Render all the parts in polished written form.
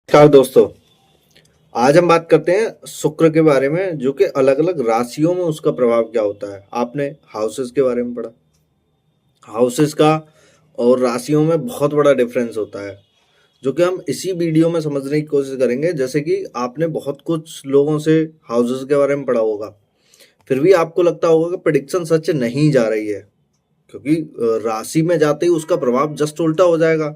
नमस्कार दोस्तों। आज हम बात करते हैं शुक्र के बारे में, जो कि अलग अलग राशियों में उसका प्रभाव क्या होता है। आपने हाउसेस के बारे में पढ़ा। हाउसेस का और राशियों में बहुत बड़ा डिफरेंस होता है, जो कि हम इसी वीडियो में समझने की कोशिश करेंगे। जैसे कि आपने बहुत कुछ लोगों से हाउसेस के बारे में पढ़ा होगा, फिर भी आपको लगता होगा कि प्रेडिक्शन सच नहीं जा रही है, क्योंकि राशि में जाते ही उसका प्रभाव जस्ट उल्टा हो जाएगा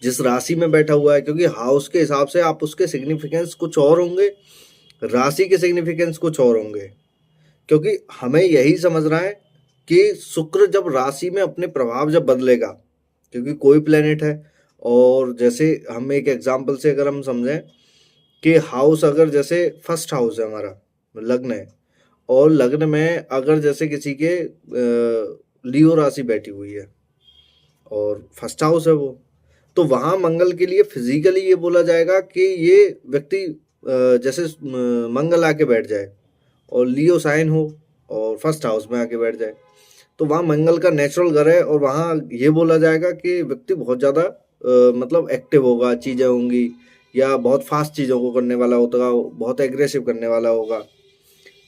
जिस राशि में बैठा हुआ है। क्योंकि हाउस के हिसाब से आप उसके सिग्निफिकेंस कुछ और होंगे, राशि के सिग्निफिकेंस कुछ और होंगे। क्योंकि हमें यही समझना है कि शुक्र जब राशि में अपने प्रभाव जब बदलेगा, क्योंकि कोई प्लेनेट है, और जैसे हम एक एग्जांपल से अगर हम समझें कि हाउस अगर जैसे फर्स्ट हाउस है हमारा, लग्न है, और लग्न में अगर जैसे किसी के लियो राशि बैठी हुई है और फर्स्ट हाउस है वो, तो वहाँ मंगल के लिए फिजिकली ये बोला जाएगा कि ये व्यक्ति जैसे मंगल आके बैठ जाए और लियो साइन हो और फर्स्ट हाउस में आके बैठ जाए, तो वहाँ मंगल का नेचुरल घर है, और वहाँ ये बोला जाएगा कि व्यक्ति बहुत ज़्यादा मतलब एक्टिव होगा, चीज़ें होंगी, या बहुत फास्ट चीज़ों को करने वाला होगा, बहुत एग्रेसिव करने वाला होगा।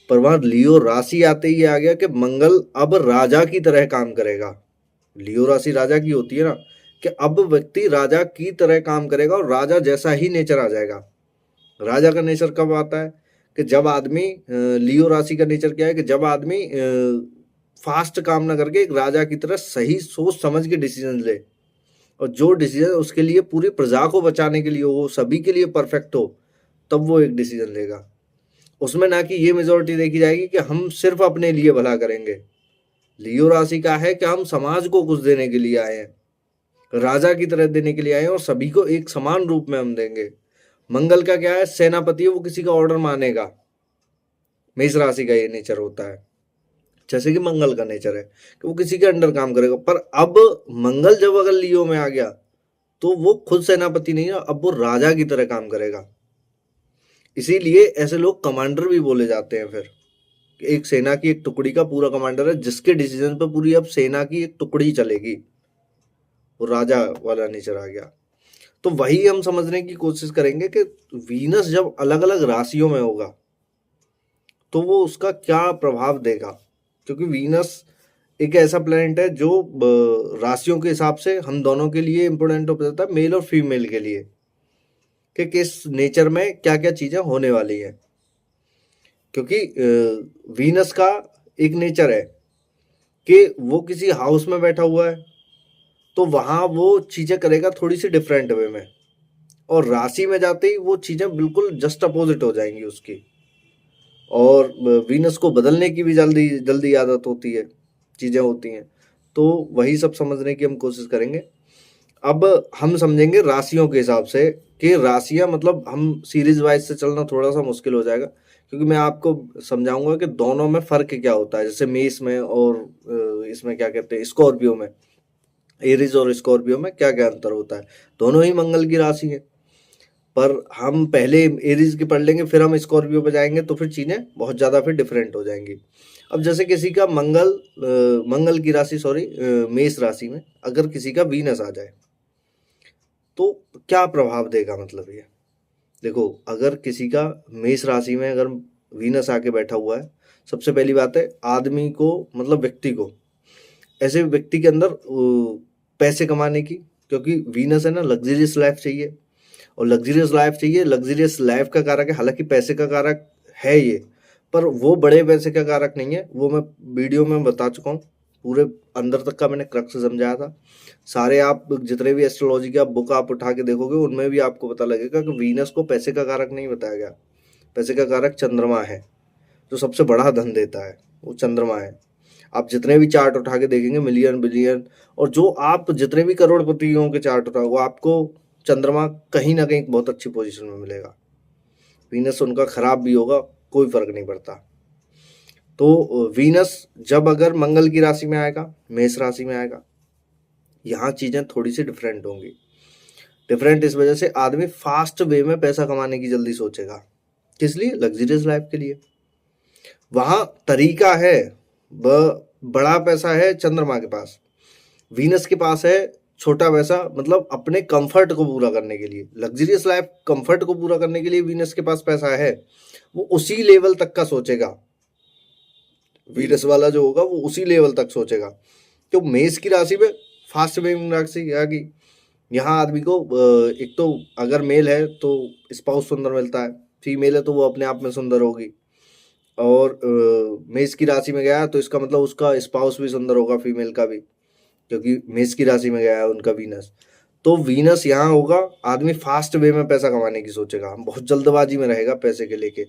पर वहाँ लियो राशि आते ही आ गया कि मंगल अब राजा की तरह काम करेगा। लियो राशि राजा की होती है ना, कि अब व्यक्ति राजा की तरह काम करेगा और राजा जैसा ही नेचर आ जाएगा। राजा का नेचर कब आता है? कि जब आदमी लियो राशि का नेचर क्या है कि जब आदमी फास्ट काम ना करके एक राजा की तरह सही सोच समझ के डिसीजन ले, और जो डिसीजन उसके लिए पूरी प्रजा को बचाने के लिए हो, सभी के लिए परफेक्ट हो, तब वो एक डिसीजन लेगा। उसमें ना कि ये मेजोरिटी देखी जाएगी कि हम सिर्फ अपने लिए भला करेंगे। लियो राशि का है कि हम समाज को कुछ देने के लिए आए हैं, राजा की तरह देने के लिए आए हैं, और सभी को एक समान रूप में हम देंगे। मंगल का क्या है? सेनापति है, वो किसी का ऑर्डर मानेगा। मेष राशि का ये नेचर होता है, जैसे कि मंगल का नेचर है कि वो किसी के अंडर काम करेगा। पर अब मंगल जब अगर लियो में आ गया, तो वो खुद सेनापति नहीं है, अब वो राजा की तरह काम करेगा। इसीलिए ऐसे लोग कमांडर भी बोले जाते हैं। फिर एक सेना की एक टुकड़ी का पूरा कमांडर है, जिसके डिसीजन पर पूरी अब सेना की एक टुकड़ी चलेगी, वो राजा वाला नेचर आ गया। तो वही हम समझने की कोशिश करेंगे कि वीनस जब अलग अलग राशियों में होगा तो वो उसका क्या प्रभाव देगा। क्योंकि वीनस एक ऐसा प्लैनेट है जो राशियों के हिसाब से हम दोनों के लिए इंपॉर्टेंट हो जाता है, मेल और फीमेल के लिए, कि किस नेचर में क्या क्या चीजें होने वाली है। क्योंकि वीनस का एक नेचर है कि वो किसी हाउस में बैठा हुआ है, तो वहाँ वो चीजें करेगा थोड़ी सी डिफरेंट वे में, और राशि में जाते ही वो चीजें बिल्कुल जस्ट अपोजिट हो जाएंगी उसकी। और वीनस को बदलने की भी जल्दी जल्दी आदत होती है, चीजें होती हैं। तो वही सब समझने की हम कोशिश करेंगे। अब हम समझेंगे राशियों के हिसाब से, कि राशियां मतलब हम सीरीज वाइज से चलना थोड़ा सा मुश्किल हो जाएगा, क्योंकि मैं आपको समझाऊंगा कि दोनों में फर्क क्या होता है। जैसे मेष में और इसमें क्या कहते हैं, स्कॉर्पियो में, एरीज और स्कॉर्पियो में क्या क्या अंतर होता है। दोनों ही मंगल की राशि है, पर हम पहले एरीज की पढ़ लेंगे, फिर हम स्कॉर्पियो पे जाएंगे, तो फिर चीजें बहुत ज्यादा फिर डिफरेंट हो जाएंगी। अब जैसे किसी का मंगल की राशि, सॉरी, मेष राशि में अगर किसी का वीनस आ जाए, तो क्या प्रभाव देगा। मतलब ये देखो, अगर किसी का मेष राशि में अगर वीनस आके बैठा हुआ है, सबसे पहली बात है आदमी को, मतलब व्यक्ति को, ऐसे व्यक्ति के अंदर पैसे कमाने की, क्योंकि वीनस है ना, लग्जरियस लाइफ चाहिए, और लग्जरियस लाइफ चाहिए, लग्जरियस लाइफ का कारक है, हालांकि पैसे का कारक है ये, पर वो बड़े पैसे का कारक नहीं है। वो मैं वीडियो में बता चुका हूँ, पूरे अंदर तक का मैंने क्रक्स समझाया था। सारे आप जितने भी एस्ट्रोलॉजी के आप बुक आप उठा के देखोगे, उनमें भी आपको पता लगेगा कि वीनस को पैसे का कारक नहीं बताया गया। पैसे का कारक चंद्रमा है, जो सबसे बड़ा धन देता है, वो चंद्रमा है। आप जितने भी चार्ट उठा के देखेंगे, मिलियन बिलियन, और जो आप जितने भी करोड़पतियों के चार्ट उठाओ, वो आपको चंद्रमा कहीं ना कहीं बहुत अच्छी पोजीशन में मिलेगा। वीनस उनका खराब भी होगा, कोई फर्क नहीं पड़ता। तो वीनस जब अगर मंगल की राशि में आएगा, मेष राशि में आएगा, यहाँ चीजें थोड़ी सी डिफरेंट होंगी। डिफरेंट इस वजह से आदमी फास्ट वे में पैसा कमाने की जल्दी सोचेगा। किस लिए? लग्जरियस लाइफ के लिए। वहां तरीका है, बड़ा पैसा है चंद्रमा के पास, वीनस के पास है छोटा पैसा मतलब अपने कंफर्ट को पूरा करने के लिए, लग्जरियस लाइफ कंफर्ट को पूरा करने के लिए वीनस के पास पैसा है, वो उसी लेवल तक का सोचेगा। वीनस वाला जो होगा वो उसी लेवल तक सोचेगा। तो मेष की राशि में फास्ट मूविंग राशि आ गई। यहाँ आदमी को एक तो अगर मेल है तो स्पाउस सुंदर मिलता है, फीमेल है तो वो अपने आप में सुंदर होगी। और मेष की राशि में गया तो इसका मतलब उसका स्पाउस भी सुंदर होगा, फीमेल का भी, क्योंकि मेष की राशि में गया है उनका वीनस। तो वीनस यहाँ होगा, आदमी फास्ट वे में पैसा कमाने की सोचेगा, बहुत जल्दबाजी में रहेगा पैसे के लेके।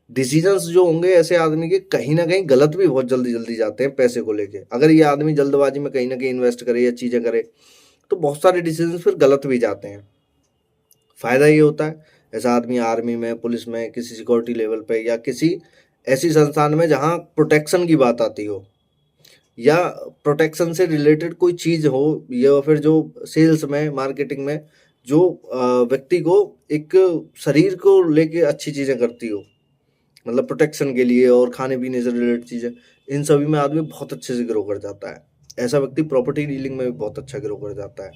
डिसीजंस जो होंगे ऐसे आदमी के कहीं ना कहीं गलत भी बहुत जल्दी जल्दी जाते हैं पैसे को लेके। अगर ये आदमी जल्दबाजी में कहीं ना कहीं इन्वेस्ट करे या चीज़ें करे तो बहुत सारे डिसीजन फिर गलत भी जाते हैं। फायदा ये होता है ऐसा आदमी आर्मी में, पुलिस में, किसी सिक्योरिटी लेवल पे या किसी ऐसी संस्थान में जहाँ प्रोटेक्शन की बात आती हो या प्रोटेक्शन से रिलेटेड कोई चीज़ हो, या फिर जो सेल्स में, मार्केटिंग में जो व्यक्ति को एक शरीर को लेके अच्छी चीज़ें करती हो, मतलब प्रोटेक्शन के लिए और खाने पीने से रिलेटेड चीज़ें, इन सभी में आदमी बहुत अच्छे से ग्रो कर जाता है। ऐसा व्यक्ति प्रॉपर्टी डीलिंग में भी बहुत अच्छा ग्रो कर जाता है,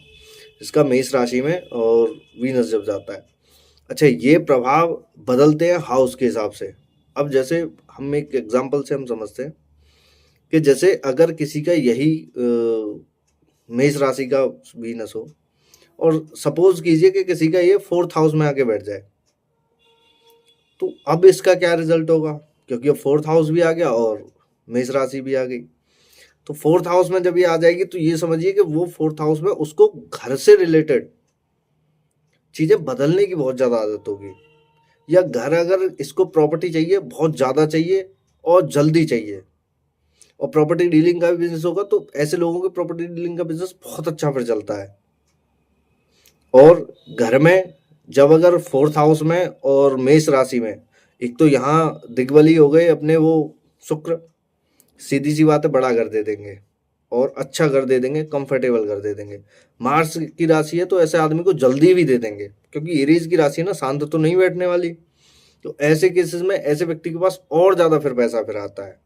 इसका मेष राशि में और वीनस जब जाता है। अच्छा, ये प्रभाव बदलते हैं हाउस के हिसाब से। अब जैसे हम एक एग्जांपल से हम समझते हैं कि जैसे अगर किसी का यही मेष राशि का वीनस हो और सपोज कीजिए कि किसी का ये 4th हाउस में आके बैठ जाए, तो अब इसका क्या रिजल्ट होगा, क्योंकि अब 4th हाउस भी आ गया और मेष राशि भी आ गई। तो 4th हाउस में जब ये आ जाएगी तो ये समझिए कि वो 4th हाउस में उसको घर से रिलेटेड चीज़ें बदलने की बहुत ज़्यादा आदत होगी, या घर अगर इसको प्रॉपर्टी चाहिए, बहुत ज़्यादा चाहिए और जल्दी चाहिए, और प्रॉपर्टी डीलिंग का भी बिजनेस होगा तो ऐसे लोगों के प्रॉपर्टी डीलिंग का बिजनेस बहुत अच्छा फिर चलता है। और घर में जब अगर 4th हाउस में और मेष राशि में, एक तो यहाँ दिग्बली हो गए अपने वो शुक्र, सीधी सी बात है, बड़ा कर दे देंगे और अच्छा कर दे देंगे, कंफर्टेबल कर दे देंगे। मार्स की राशि है तो ऐसे आदमी को जल्दी भी दे देंगे, क्योंकि एरीज की राशि है ना, शांत तो नहीं बैठने वाली। तो ऐसे केसेस में ऐसे व्यक्ति के पास और ज़्यादा फिर पैसा फिर आता है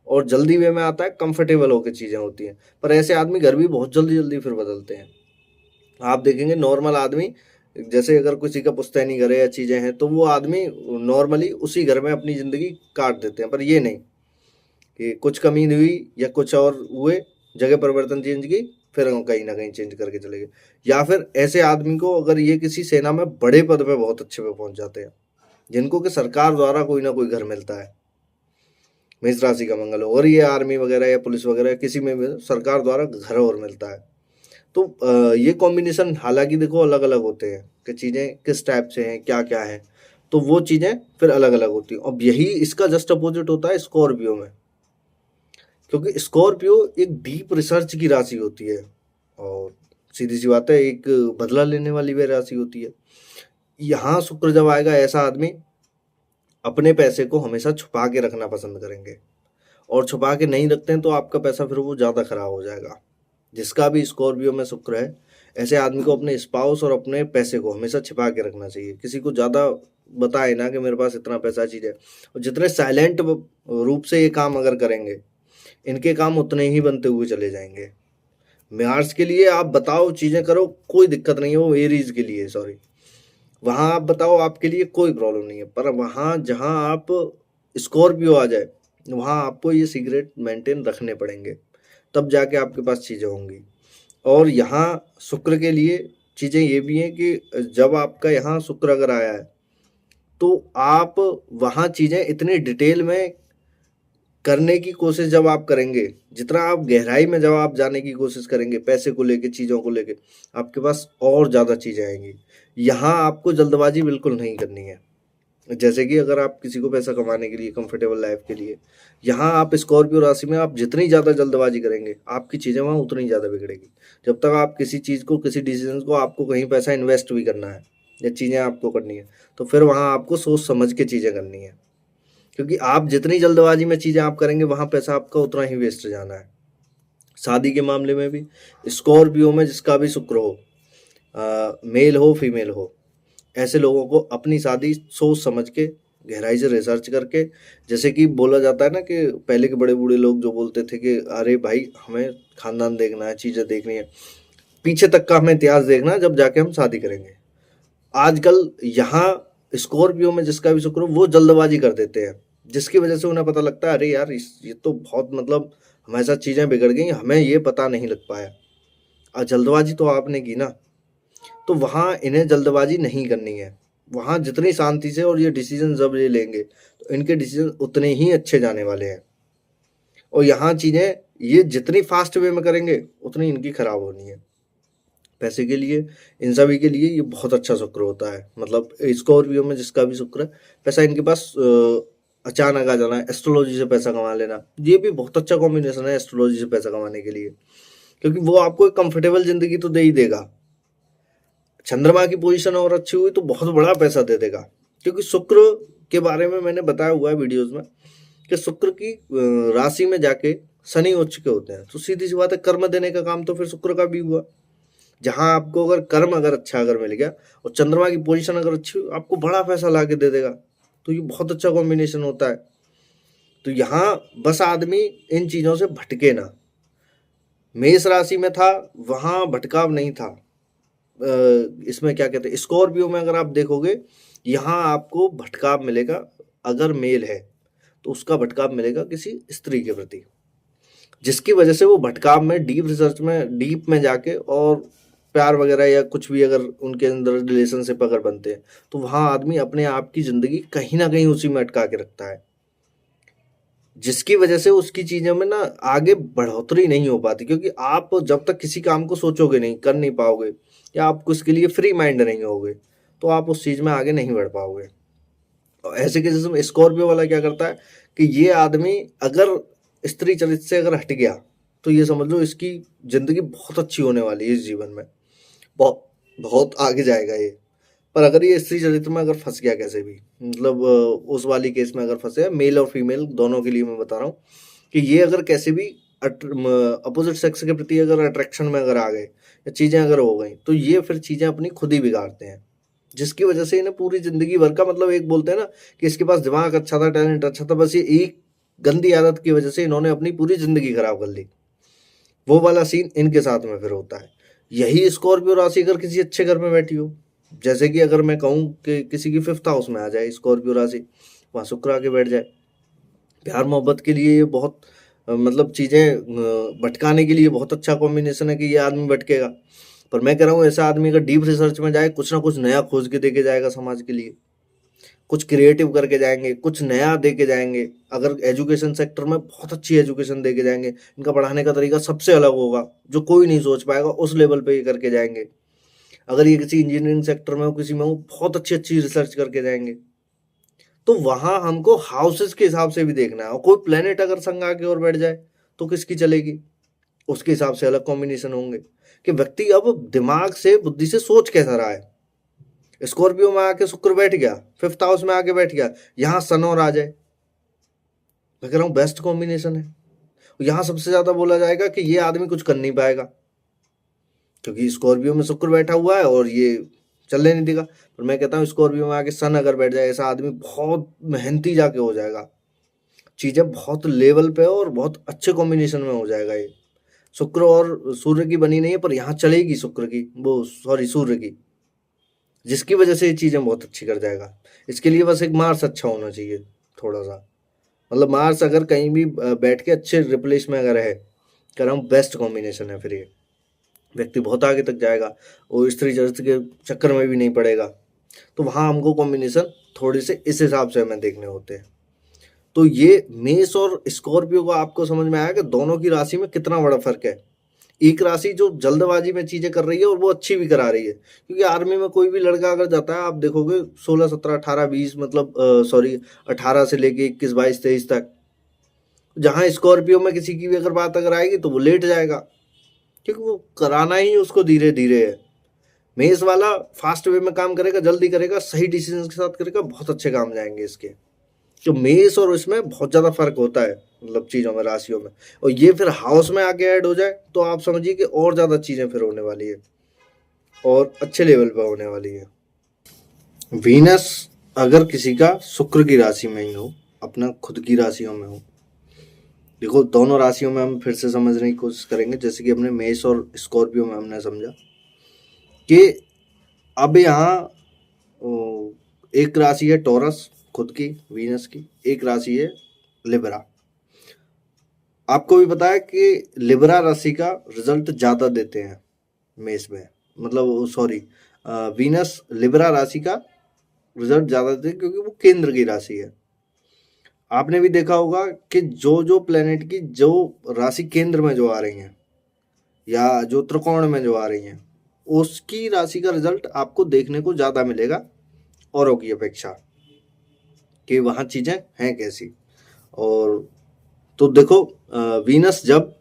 और जल्दी वे में आता है, कंफर्टेबल होकर चीज़ें होती हैं। पर ऐसे आदमी घर भी बहुत जल्दी जल्दी फिर बदलते हैं। आप देखेंगे नॉर्मल आदमी, जैसे अगर किसी का पुश्तैनी घर है या चीज़ें हैं तो वो आदमी नॉर्मली उसी घर में अपनी ज़िंदगी काट देते हैं। पर ये नहीं कि कुछ कमी हुई या कुछ और हुए, जगह परिवर्तन चेंज की, फिर हम कहीं ना कहीं चेंज करके चले गए। या फिर ऐसे आदमी को अगर ये किसी सेना में बड़े पद पे बहुत अच्छे पे पहुंच जाते हैं, जिनको कि सरकार द्वारा कोई ना कोई घर मिलता है, मेष राशि का मंगल हो, और ये आर्मी वगैरह या पुलिस वगैरह किसी में भी सरकार द्वारा घर और मिलता है। तो ये कॉम्बिनेशन हालांकि देखो अलग अलग होते हैं कि चीज़ें किस टाइप से हैं, क्या क्या है, तो वो चीज़ें फिर अलग अलग होती हैं। अब यही इसका जस्ट अपोजिट होता है स्कॉर्पियो में, क्योंकि स्कॉर्पियो एक डीप रिसर्च की राशि होती है और सीधी सी बात है एक बदला लेने वाली वह राशि होती है। यहाँ शुक्र जब आएगा, ऐसा आदमी अपने पैसे को हमेशा छुपा के रखना पसंद करेंगे, और छुपा के नहीं रखते हैं तो आपका पैसा फिर वो ज़्यादा खराब हो जाएगा। जिसका भी स्कॉर्पियो में शुक्र है, ऐसे आदमी को अपने स्पाउस और अपने पैसे को हमेशा छिपा के रखना चाहिए। किसी को ज़्यादा बताए ना कि मेरे पास इतना पैसा चीज़ है। और जितने साइलेंट रूप से ये काम अगर करेंगे, इनके काम उतने ही बनते हुए चले जाएंगे। मार्स के लिए आप बताओ, चीज़ें करो, कोई दिक्कत नहीं है। वो एरीज के लिए, सॉरी, वहाँ आप बताओ, आपके लिए कोई प्रॉब्लम नहीं है। पर वहाँ जहाँ आप स्कॉर्पियो आ जाए, वहाँ आपको ये सीक्रेट मेंटेन रखने पड़ेंगे, तब जाके आपके पास चीज़ें होंगी। और यहाँ शुक्र के लिए चीज़ें ये भी हैं कि जब आपका यहाँ शुक्र अगर आया है तो आप वहाँ चीज़ें इतनी डिटेल में करने की कोशिश जब आप करेंगे, जितना आप गहराई में जब आप जाने की कोशिश करेंगे पैसे को लेके, चीज़ों को लेके, आपके पास और ज़्यादा चीज़ें आएंगी। यहाँ आपको जल्दबाजी बिल्कुल नहीं करनी है। जैसे कि अगर आप किसी को पैसा कमाने के लिए, कंफर्टेबल लाइफ के लिए, यहाँ आप स्कॉर्पियो राशि में आप जितनी ज़्यादा जल्दबाजी करेंगे, आपकी चीज़ें वहाँ उतनी ज़्यादा बिगड़ेगी। जब तक आप किसी चीज़ को, किसी डिसीजन को, आपको कहीं पैसा इन्वेस्ट भी करना है या चीज़ें आपको करनी है, तो फिर वहाँ आपको सोच समझ के चीज़ें करनी है, क्योंकि आप जितनी जल्दबाजी में चीज़ें आप करेंगे, वहाँ पैसा आपका उतना ही वेस्ट जाना है। शादी के मामले में भी स्कॉर्पियो में जिसका भी शुक्र हो, मेल हो फीमेल हो, ऐसे लोगों को अपनी शादी सोच समझ के, गहराई से रिसर्च करके, जैसे कि बोला जाता है ना कि पहले के बड़े बूढ़े लोग जो बोलते थे कि अरे भाई हमें खानदान देखना है, चीज़ें देखनी है, पीछे तक का हमें इतिहास देखना जब जाके हम शादी करेंगे। आजकल यहाँ स्कॉर्पियो में जिसका भी शुक्र हो वो जल्दबाजी कर देते हैं, जिसकी वजह से उन्हें पता लगता है अरे यार ये तो बहुत मतलब हमारे साथ चीज़ें बिगड़ गई, हमें ये पता नहीं लग पाया। और जल्दबाजी तो आपने की ना, तो वहाँ इन्हें जल्दबाजी नहीं करनी है। वहाँ जितनी शांति से और ये डिसीजन जब ये लेंगे तो इनके डिसीजन उतने ही अच्छे जाने वाले हैं। और यहाँ चीज़ें ये जितनी फास्ट वे में करेंगे उतनी इनकी खराब होनी है। पैसे के लिए इन सभी के लिए ये बहुत अच्छा शुक्र होता है। मतलब स्कॉर्पियो में जिसका भी शुक्र है, पैसा इनके पास अचानक आ जाना, एस्ट्रोलॉजी से पैसा कमा लेना, ये भी बहुत अच्छा कॉम्बिनेशन है एस्ट्रोलॉजी से पैसा कमाने के लिए, क्योंकि वो आपको एक कंफर्टेबल जिंदगी तो दे ही देगा। चंद्रमा की पोजीशन और अच्छी हुई तो बहुत बड़ा पैसा दे देगा, क्योंकि शुक्र के बारे में मैंने बताया हुआ है वीडियोज में कि शुक्र की राशि में जाके शनि उच्च के होते हैं, तो सीधी सी बात है कर्म देने का काम तो फिर शुक्र का भी हुआ। जहां आपको अगर कर्म अगर अच्छा अगर मिल गया और चंद्रमा की पोजीशन अगर अच्छी हुई, आपको बड़ा पैसा ला के दे देगा। तो ये बहुत अच्छा कॉम्बिनेशन होता है। तो यहाँ बस आदमी इन चीज़ों से भटके ना। मेष राशि में था वहाँ भटकाव नहीं था। इसमें क्या कहते हैं, स्कॉर्पियो में अगर आप देखोगे यहाँ आपको भटकाव मिलेगा। अगर मेल है तो उसका भटकाव मिलेगा किसी स्त्री के प्रति, जिसकी वजह से वो भटकाव में डीप रिसर्च में डीप में जाके और प्यार वगैरह या कुछ भी अगर उनके अंदर रिलेशनशिप अगर बनते हैं तो वहाँ आदमी अपने आप की जिंदगी कहीं ना कहीं उसी में अटका के रखता है, जिसकी वजह से उसकी चीज़ों में ना आगे बढ़ोतरी नहीं हो पाती। क्योंकि आप जब तक किसी काम को सोचोगे नहीं, कर नहीं पाओगे, या आप उसके लिए फ्री माइंड नहीं होगे, तो आप उस चीज़ में आगे नहीं बढ़ पाओगे। और ऐसे केसेस में स्कॉर्पियो वाला क्या करता है कि ये आदमी अगर स्त्री चरित्र से अगर हट गया तो ये समझ लो इसकी जिंदगी बहुत अच्छी होने वाली है, इस जीवन में बहुत बहुत आगे जाएगा ये। पर अगर ये स्त्री चरित्र में अगर फंस गया कैसे भी, मतलब उस वाली केस में अगर फंसे, मेल और फीमेल दोनों के लिए मैं बता रहा हूँ कि ये अगर कैसे भी अपोजिट सेक्स के प्रति अगर अट्रैक्शन में अगर आ गए या चीज़ें अगर हो गई तो ये फिर चीज़ें अपनी खुद ही बिगाड़ते हैं, जिसकी वजह से इन्हें पूरी जिंदगी भर का मतलब एक बोलते हैं ना कि इसके पास दिमाग अच्छा था, टैलेंट अच्छा था, बस ये एक गंदी आदत की वजह से इन्होंने अपनी पूरी जिंदगी खराब कर ली। वो वाला सीन इनके साथ में फिर होता है। यही स्कॉर्पियो राशि अगर किसी अच्छे घर में बैठी हो, जैसे कि अगर मैं कहूँ कि किसी की 5th हाउस में आ जाए स्कॉर्पियो राशि, वहाँ शुक्र आके बैठ जाए, प्यार मोहब्बत के लिए ये बहुत मतलब चीज़ें भटकाने के लिए बहुत अच्छा कॉम्बिनेशन है कि ये आदमी भटकेगा। पर मैं कह रहा हूँ ऐसा आदमी अगर डीप रिसर्च में जाए, कुछ ना कुछ नया खोज के दे के जाएगा समाज के लिए, कुछ क्रिएटिव करके जाएंगे, कुछ नया दे के जाएंगे। अगर एजुकेशन सेक्टर में बहुत अच्छी एजुकेशन दे के जाएंगे, इनका पढ़ाने का तरीका सबसे अलग होगा, जो कोई नहीं सोच पाएगा, उस लेवल पे ये करके जाएंगे। अगर ये किसी इंजीनियरिंग सेक्टर में हो, किसी में हो, बहुत अच्छी अच्छी रिसर्च करके जाएंगे। तो वहाँ हमको हाउसेस के हिसाब से भी देखना है। और कोई प्लेनेट अगर संग आके और बैठ जाए तो किसकी चलेगी, उसके हिसाब से अलग कॉम्बिनेशन होंगे कि व्यक्ति अब दिमाग से बुद्धि से सोच कैसा रहा है। स्कॉर्पियो में आके शुक्र बैठ गया, 5th हाउस में आके बैठ गया, यहाँ सन और आ जाए, मैं कह रहा हूँ बेस्ट कॉम्बिनेशन है। यहाँ सबसे ज्यादा बोला जाएगा कि ये आदमी कुछ कर नहीं पाएगा, क्योंकि स्कॉर्पियो में शुक्र बैठा हुआ है और ये चलने नहीं देगा। पर मैं कहता हूँ स्कॉर्पियो में आके सन अगर बैठ जाए, ऐसा आदमी बहुत मेहनती जाके हो जाएगा, चीजें बहुत लेवल पे और बहुत अच्छे कॉम्बिनेशन में हो जाएगा। ये शुक्र और सूर्य की बनी नहीं है, पर यहाँ चलेगी शुक्र की, वो सॉरी सूर्य की, जिसकी वजह से ये चीजें बहुत अच्छी कर जाएगा। इसके लिए बस एक मार्स अच्छा होना चाहिए थोड़ा सा, मतलब मार्स अगर कहीं भी बैठ के अच्छे रिप्लेस में अगर है, कह रहा हूँ बेस्ट कॉम्बिनेशन है। फिर ये व्यक्ति बहुत आगे तक जाएगा और स्त्री चरित्र के चक्कर में भी नहीं पड़ेगा। तो वहाँ हमको कॉम्बिनेशन थोड़े से इस हिसाब से हमें देखने होते हैं। तो ये मेष और स्कॉर्पियो को आपको समझ में आया कि दोनों की राशि में कितना बड़ा फर्क है। एक राशि जो जल्दबाजी में चीजें कर रही है और वो अच्छी भी करा रही है, क्योंकि आर्मी में कोई भी लड़का अगर जाता है, आप देखोगे 16, 17, 18, 20 मतलब सॉरी 18 से लेके 21, 22, 23 तक, जहाँ स्कॉर्पियो में किसी की भी अगर बात अगर आएगी तो वो लेट जाएगा, क्योंकि वो कराना ही उसको धीरे धीरे है। मेष वाला फास्ट वे में काम करेगा, जल्दी करेगा, सही डिसीजन के साथ करेगा, बहुत अच्छे काम जाएंगे इसके। तो मेष और इसमें बहुत ज़्यादा फर्क होता है, मतलब चीज़ों में, राशियों में। और ये फिर हाउस में आके ऐड हो जाए तो आप समझिए कि और ज़्यादा चीज़ें फिर होने वाली है और अच्छे लेवल पर होने वाली है। वीनस अगर किसी का शुक्र की राशि में ही हो, अपना खुद की राशियों में हो, देखो दोनों राशियों में हम फिर से समझने की कोशिश करेंगे, जैसे कि हमने मेष और स्कॉर्पियो में हमने समझा कि अब यहाँ एक राशि है टॉरस खुद की वीनस की, एक राशि है लिब्रा। आपको भी पता है कि लिब्रा राशि का रिजल्ट ज़्यादा देते हैं मेष में, मतलब सॉरी वीनस लिब्रा राशि का रिजल्ट ज़्यादा देते हैं क्योंकि वो केंद्र की राशि है। आपने भी देखा होगा कि जो जो प्लेनेट की जो राशि केंद्र में जो आ रही हैं या जो त्रिकोण में जो आ रही हैं, उसकी राशि का रिजल्ट आपको देखने को ज़्यादा मिलेगा औरों की अपेक्षा, कि वहाँ चीज़ें हैं कैसी। और तो देखो वीनस जब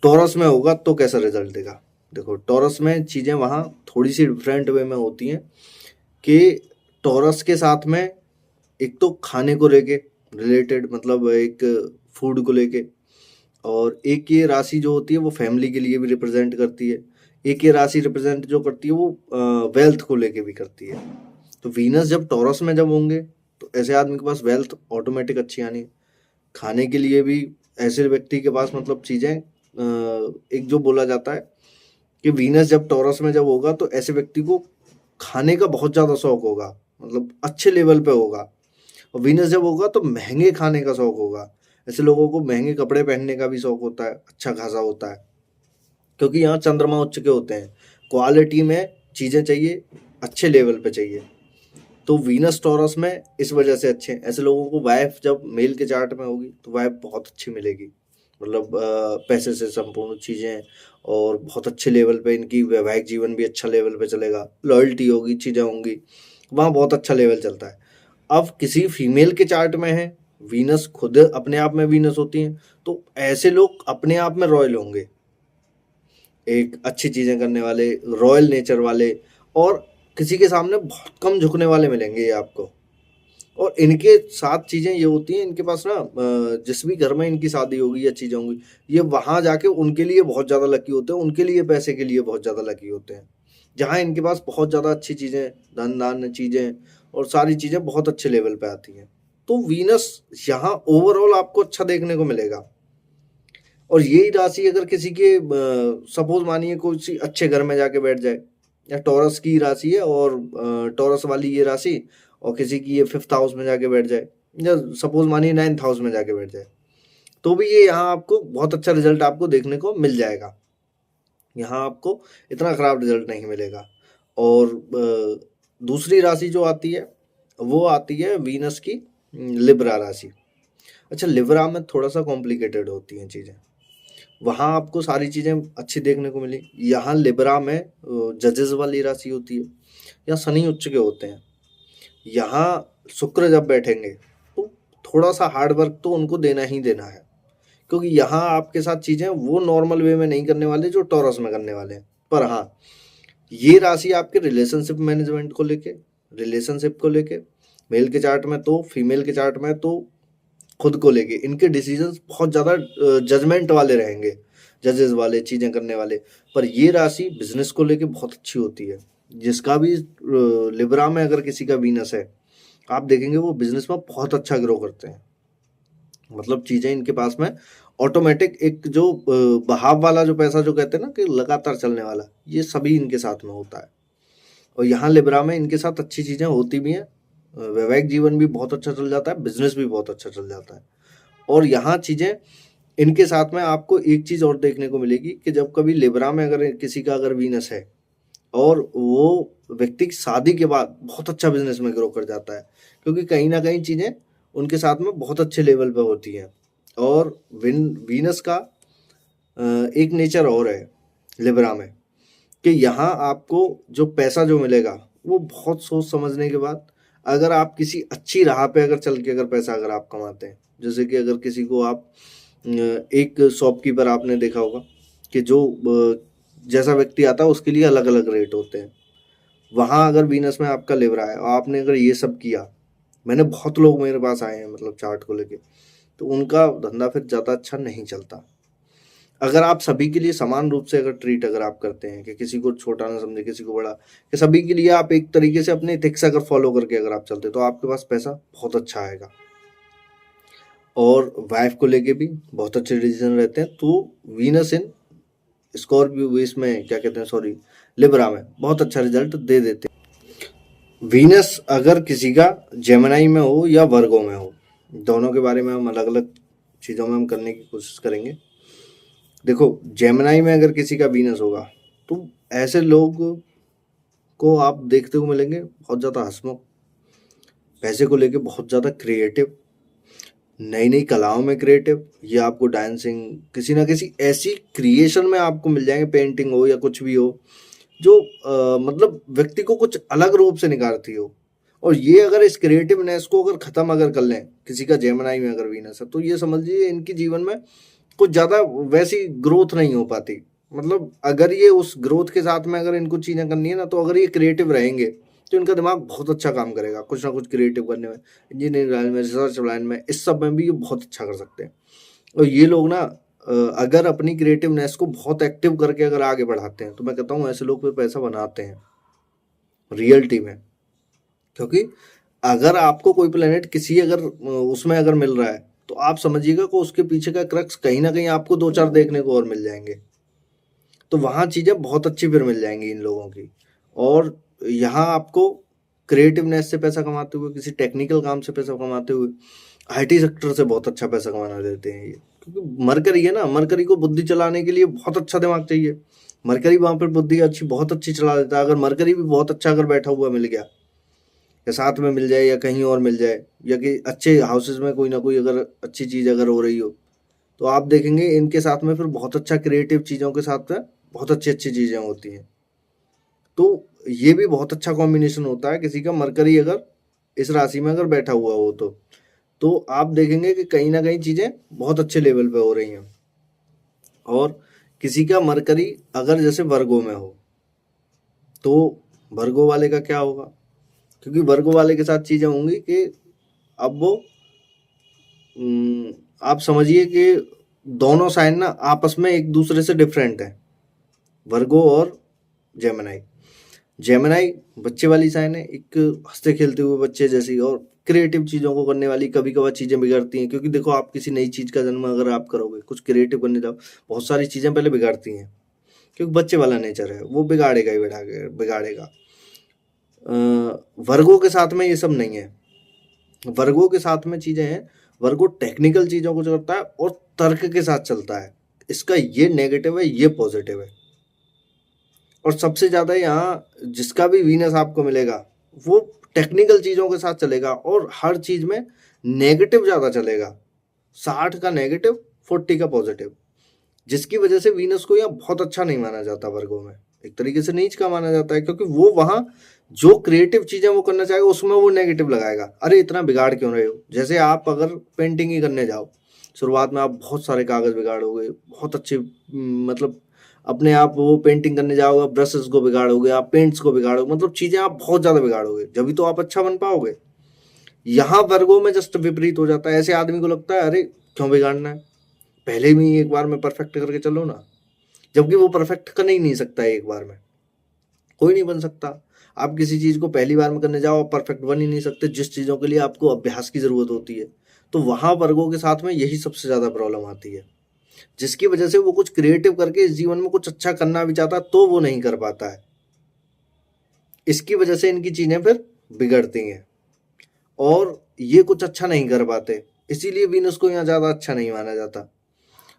टॉरस में होगा तो कैसा रिजल्ट देगा। देखो टॉरस में चीज़ें वहाँ थोड़ी सी डिफरेंट वे में होती हैं कि टॉरस के साथ में एक तो खाने को लेके रिलेटेड, मतलब एक फूड को लेके, और एक ये राशि जो होती है वो फैमिली के लिए भी रिप्रेजेंट करती है, एक ये राशि रिप्रेजेंट जो करती है वो वेल्थ को लेके भी करती है। तो वीनस जब टॉरस में जब होंगे तो ऐसे आदमी के पास वेल्थ ऑटोमेटिक अच्छी आनी है। खाने के लिए भी ऐसे व्यक्ति के पास मतलब चीज़ें एक जो बोला जाता है कि वीनस जब टॉरस में जब होगा तो ऐसे व्यक्ति को खाने का बहुत ज़्यादा शौक होगा, मतलब अच्छे लेवल पे होगा। और वीनस जब होगा तो महंगे खाने का शौक होगा। ऐसे लोगों को महंगे कपड़े पहनने का भी शौक होता है, अच्छा खासा होता है, क्योंकि यहाँ चंद्रमा उच्च के होते हैं। क्वालिटी में चीज़ें चाहिए, अच्छे लेवल पे चाहिए, तो वीनस टॉरस में इस वजह से अच्छे हैं। ऐसे लोगों को वाइफ जब मेल के चार्ट में होगी तो वाइफ बहुत अच्छी मिलेगी, मतलब पैसे से संपूर्ण चीज़ें, और बहुत अच्छे लेवल पे इनकी वैवाहिक जीवन भी अच्छा लेवल पे चलेगा, लॉयल्टी होगी, चीज़ें होंगी, वहाँ बहुत अच्छा लेवल चलता है। अब किसी फीमेल के चार्ट में है वीनस, खुद अपने आप में वीनस होती हैं, तो ऐसे लोग अपने आप में रॉयल होंगे, एक अच्छी चीज़ें करने वाले, रॉयल नेचर वाले, और किसी के सामने बहुत कम झुकने वाले मिलेंगे ये आपको। और इनके साथ चीज़ें ये होती हैं, इनके पास ना जिस भी घर में इनकी शादी होगी या चीज़ें होंगी, ये वहाँ जाके उनके लिए बहुत ज़्यादा लकी होते हैं, उनके लिए पैसे के लिए बहुत ज़्यादा लकी होते हैं, जहाँ इनके पास बहुत ज़्यादा अच्छी चीज़ें, धन धान्य चीज़ें और सारी चीज़ें बहुत अच्छे लेवल पे आती हैं। तो वीनस यहाँ ओवरऑल आपको अच्छा देखने को मिलेगा। और यही राशि अगर किसी के सपोज मानिए कोई सी अच्छे घर में जाके बैठ जाए, या टॉरस की राशि है और टॉरस वाली ये राशि, और किसी की ये 5th हाउस में जाके बैठ जाए, या सपोज मानिए 9th हाउस में जाके बैठ जाए, तो भी ये यहाँ आपको बहुत अच्छा रिजल्ट आपको देखने को मिल जाएगा। यहाँ आपको इतना खराब रिजल्ट नहीं मिलेगा। और दूसरी राशि जो आती है वो आती है वीनस की लिब्रा राशि। अच्छा, लिब्रा में थोड़ा सा कॉम्प्लिकेटेड होती हैं चीज़ें, वहाँ आपको सारी चीज़ें अच्छी देखने को मिली। यहाँ लिब्रा में जजेस वाली राशि होती है, या शनि उच्च के होते हैं। यहाँ शुक्र जब बैठेंगे तो थोड़ा सा हार्ड वर्क तो उनको देना ही देना है, क्योंकि यहाँ आपके साथ चीज़ें वो नॉर्मल वे में नहीं करने वाले जो टॉरस में करने वाले हैं। पर हाँ, ये राशि आपके रिलेशनशिप मैनेजमेंट को लेके, रिलेशनशिप को लेके, मेल के चार्ट में तो, फीमेल के चार्ट में तो, खुद को लेके इनके डिसीजंस बहुत ज़्यादा जजमेंट वाले रहेंगे, जजेस वाले, चीज़ें करने वाले। पर ये राशि बिजनेस को लेके बहुत अच्छी होती है। जिसका भी लिब्रा में अगर किसी का वीनस है, आप देखेंगे वो बिजनेस में बहुत अच्छा ग्रो करते हैं, मतलब चीज़ें इनके पास में ऑटोमेटिक एक जो बहाव वाला जो पैसा जो कहते हैं ना कि लगातार चलने वाला, ये सभी इनके साथ में होता है। और यहाँ लिब्रा में इनके साथ अच्छी चीज़ें होती भी हैं, वैवाहिक जीवन भी बहुत अच्छा चल जाता है, बिजनेस भी बहुत अच्छा चल जाता है। और यहाँ चीज़ें इनके साथ में आपको एक चीज़ और देखने को मिलेगी कि जब कभी लिब्रा में अगर किसी का अगर वीनस है और वो व्यक्ति शादी के बाद बहुत अच्छा बिजनेस में ग्रो कर जाता है, क्योंकि कहीं ना कहीं चीज़ें उनके साथ में बहुत अच्छे लेवल पे होती हैं। और वीनस का एक नेचर और है लिब्रा में, कि यहाँ आपको जो पैसा जो मिलेगा वो बहुत सोच समझने के बाद, अगर आप किसी अच्छी राह पे अगर चल के अगर पैसा अगर आप कमाते हैं, जैसे कि अगर किसी को आप एक शॉपकीपर आपने देखा होगा कि जो जैसा व्यक्ति आता है उसके लिए अलग अलग रेट होते हैं, वहाँ अगर वीनस में आपका लिब्रा है और आपने अगर ये सब किया, मैंने बहुत लोग मेरे पास आए हैं मतलब चार्ट को लेके, तो उनका धंधा फिर ज़्यादा अच्छा नहीं चलता। अगर आप सभी के लिए समान रूप से अगर ट्रीट अगर आप करते हैं, कि किसी को छोटा ना समझे किसी को बड़ा, कि सभी के लिए आप एक तरीके से अपने एथिक्स अगर फॉलो करके अगर आप चलते, तो आपके पास पैसा बहुत अच्छा आएगा। और वाइफ को लेके भी बहुत अच्छे डिसीजन रहते हैं। तो वीनस इन स्कॉर्पियो इसमें क्या कहते हैं, सॉरी, लिब्रा में बहुत अच्छा रिजल्ट दे देते हैं। वीनस अगर किसी का जेमिनी में हो या वर्गो में हो, दोनों के बारे में हम अलग अलग चीज़ों में हम करने की कोशिश करेंगे। देखो, जेमिनी में अगर किसी का वीनस होगा तो ऐसे लोग को आप देखते हुए मिलेंगे बहुत ज़्यादा हंसमुख, पैसे को लेके बहुत ज़्यादा क्रिएटिव, नई नई कलाओं में क्रिएटिव, या आपको डांसिंग किसी ना किसी ऐसी क्रिएशन में आपको मिल जाएंगे, पेंटिंग हो या कुछ भी हो, जो मतलब व्यक्ति को कुछ अलग रूप से निखारती हो। और ये अगर इस क्रिएटिवनेस को अगर ख़त्म अगर कर लें किसी का जेमिनी में अगर वीनस है, तो ये समझ लीजिए इनके जीवन में कुछ ज़्यादा वैसी ग्रोथ नहीं हो पाती। मतलब अगर ये उस ग्रोथ के साथ में अगर इनको चीज़ें करनी है ना, तो अगर ये क्रिएटिव रहेंगे तो इनका दिमाग बहुत अच्छा काम करेगा कुछ ना कुछ क्रिएटिव करने में, इंजीनियरिंग लाइन में, रिसर्च लाइन में, इस सब में भी ये बहुत अच्छा कर सकते हैं। और ये लोग ना अगर अपनी क्रिएटिवनेस को बहुत एक्टिव करके अगर आगे बढ़ाते हैं, तो मैं कहता हूँ ऐसे लोग फिर पैसा बनाते हैं रियलिटी में। क्योंकि अगर आपको कोई प्लेनेट किसी अगर उसमें अगर मिल रहा है, तो आप समझिएगा कि उसके पीछे का क्रक्स कहीं ना कहीं आपको 2-4 देखने को और मिल जाएंगे। तो वहाँ चीज़ें बहुत अच्छी फिर मिल जाएंगी इन लोगों की। और यहाँ आपको क्रिएटिवनेस से पैसा कमाते हुए, किसी टेक्निकल काम से पैसा कमाते हुए, आईटी सेक्टर से बहुत अच्छा पैसा कमाना देते हैं ये। क्योंकि मरकरी है ना, मरकरी को बुद्धि चलाने के लिए बहुत अच्छा दिमाग चाहिए। मरकरी वहाँ पर बुद्धि अच्छी बहुत अच्छी चला देता है। अगर मरकरी भी बहुत अच्छा अगर बैठा हुआ मिल गया, या साथ में मिल जाए, या कहीं और मिल जाए, या कि अच्छे हाउसेज में कोई ना कोई अगर अच्छी चीज़ अगर हो रही हो, तो आप देखेंगे इनके साथ में फिर बहुत अच्छा क्रिएटिव चीज़ों के साथ में बहुत अच्छी अच्छी चीज़ें होती हैं। तो ये भी बहुत अच्छा कॉम्बिनेशन होता है किसी का मरकरी अगर इस राशि में अगर बैठा हुआ हो, तो आप देखेंगे कि कहीं ना कहीं चीज़ें बहुत अच्छे लेवल पे हो रही हैं। और किसी का मरकरी अगर जैसे वर्गो में हो, तो वर्गो वाले का क्या होगा? क्योंकि वर्गो वाले के साथ चीज़ें होंगी कि अब वो आप समझिए कि दोनों साइन ना आपस में एक दूसरे से डिफरेंट है, वर्गो और जेमिनी। जेमिनी बच्चे वाली साइन है, एक हंसते खेलते हुए बच्चे जैसी, और क्रिएटिव चीज़ों को करने वाली। कभी कभार चीज़ें बिगड़ती हैं, क्योंकि देखो आप किसी नई चीज़ का जन्म अगर आप करोगे, कुछ क्रिएटिव करने जाओ, बहुत सारी चीज़ें पहले बिगाड़ती हैं, क्योंकि बच्चे वाला नेचर है, वो बिगाड़ेगा ही बिगाड़ेगा। वर्गो के साथ में ये सब नहीं है। वर्गो के साथ में चीज़ें हैं, वर्गो टेक्निकल चीज़ों को जो करता है और तर्क के साथ चलता है। इसका ये नेगेटिव है, ये पॉजिटिव है। और सबसे ज़्यादा यहाँ जिसका भी वीनस आपको मिलेगा, वो टेक्निकल चीज़ों के साथ चलेगा और हर चीज़ में नेगेटिव ज़्यादा चलेगा। 60 का नेगेटिव, 40 का पॉजिटिव, जिसकी वजह से वीनस को यहाँ बहुत अच्छा नहीं माना जाता वर्गों में, एक तरीके से नीच का माना जाता है। क्योंकि वो वहाँ जो क्रिएटिव चीज़ें वो करना चाहेगा, उसमें वो नेगेटिव लगाएगा। अरे इतना बिगाड़ क्यों रहे हो? जैसे आप अगर पेंटिंग ही करने जाओ, शुरुआत में आप बहुत सारे कागज़ बिगाड़ोगे, बहुत अच्छे मतलब अपने आप वो पेंटिंग करने जाओगे, ब्रशेस को बिगाड़ोगे, आप पेंट्स को बिगाड़ोगे, मतलब चीज़ें आप बहुत ज़्यादा बिगाड़ोगे, जब तो आप अच्छा बन पाओगे। यहाँ वर्गों में जस्ट विपरीत हो जाता है। ऐसे आदमी को लगता है अरे क्यों बिगाड़ना है, पहले भी एक बार में परफेक्ट करके चलो ना। जबकि वो परफेक्ट कर ही नहीं सकता है, एक बार में कोई नहीं बन सकता। आप किसी चीज़ को पहली बार में करने जाओ, आप परफेक्ट बन ही नहीं सकते, जिस चीज़ों के लिए आपको अभ्यास की ज़रूरत होती है। तो वहाँ वर्गों के साथ में यही सबसे ज़्यादा प्रॉब्लम आती है, जिसकी वजह से वो कुछ क्रिएटिव करके इस जीवन में कुछ अच्छा करना भी चाहता है, तो वो नहीं कर पाता है। इसकी वजह से इनकी चीज़ें फिर बिगड़ती हैं और ये कुछ अच्छा नहीं कर पाते। इसीलिए वीनस को यहाँ ज़्यादा अच्छा नहीं माना जाता,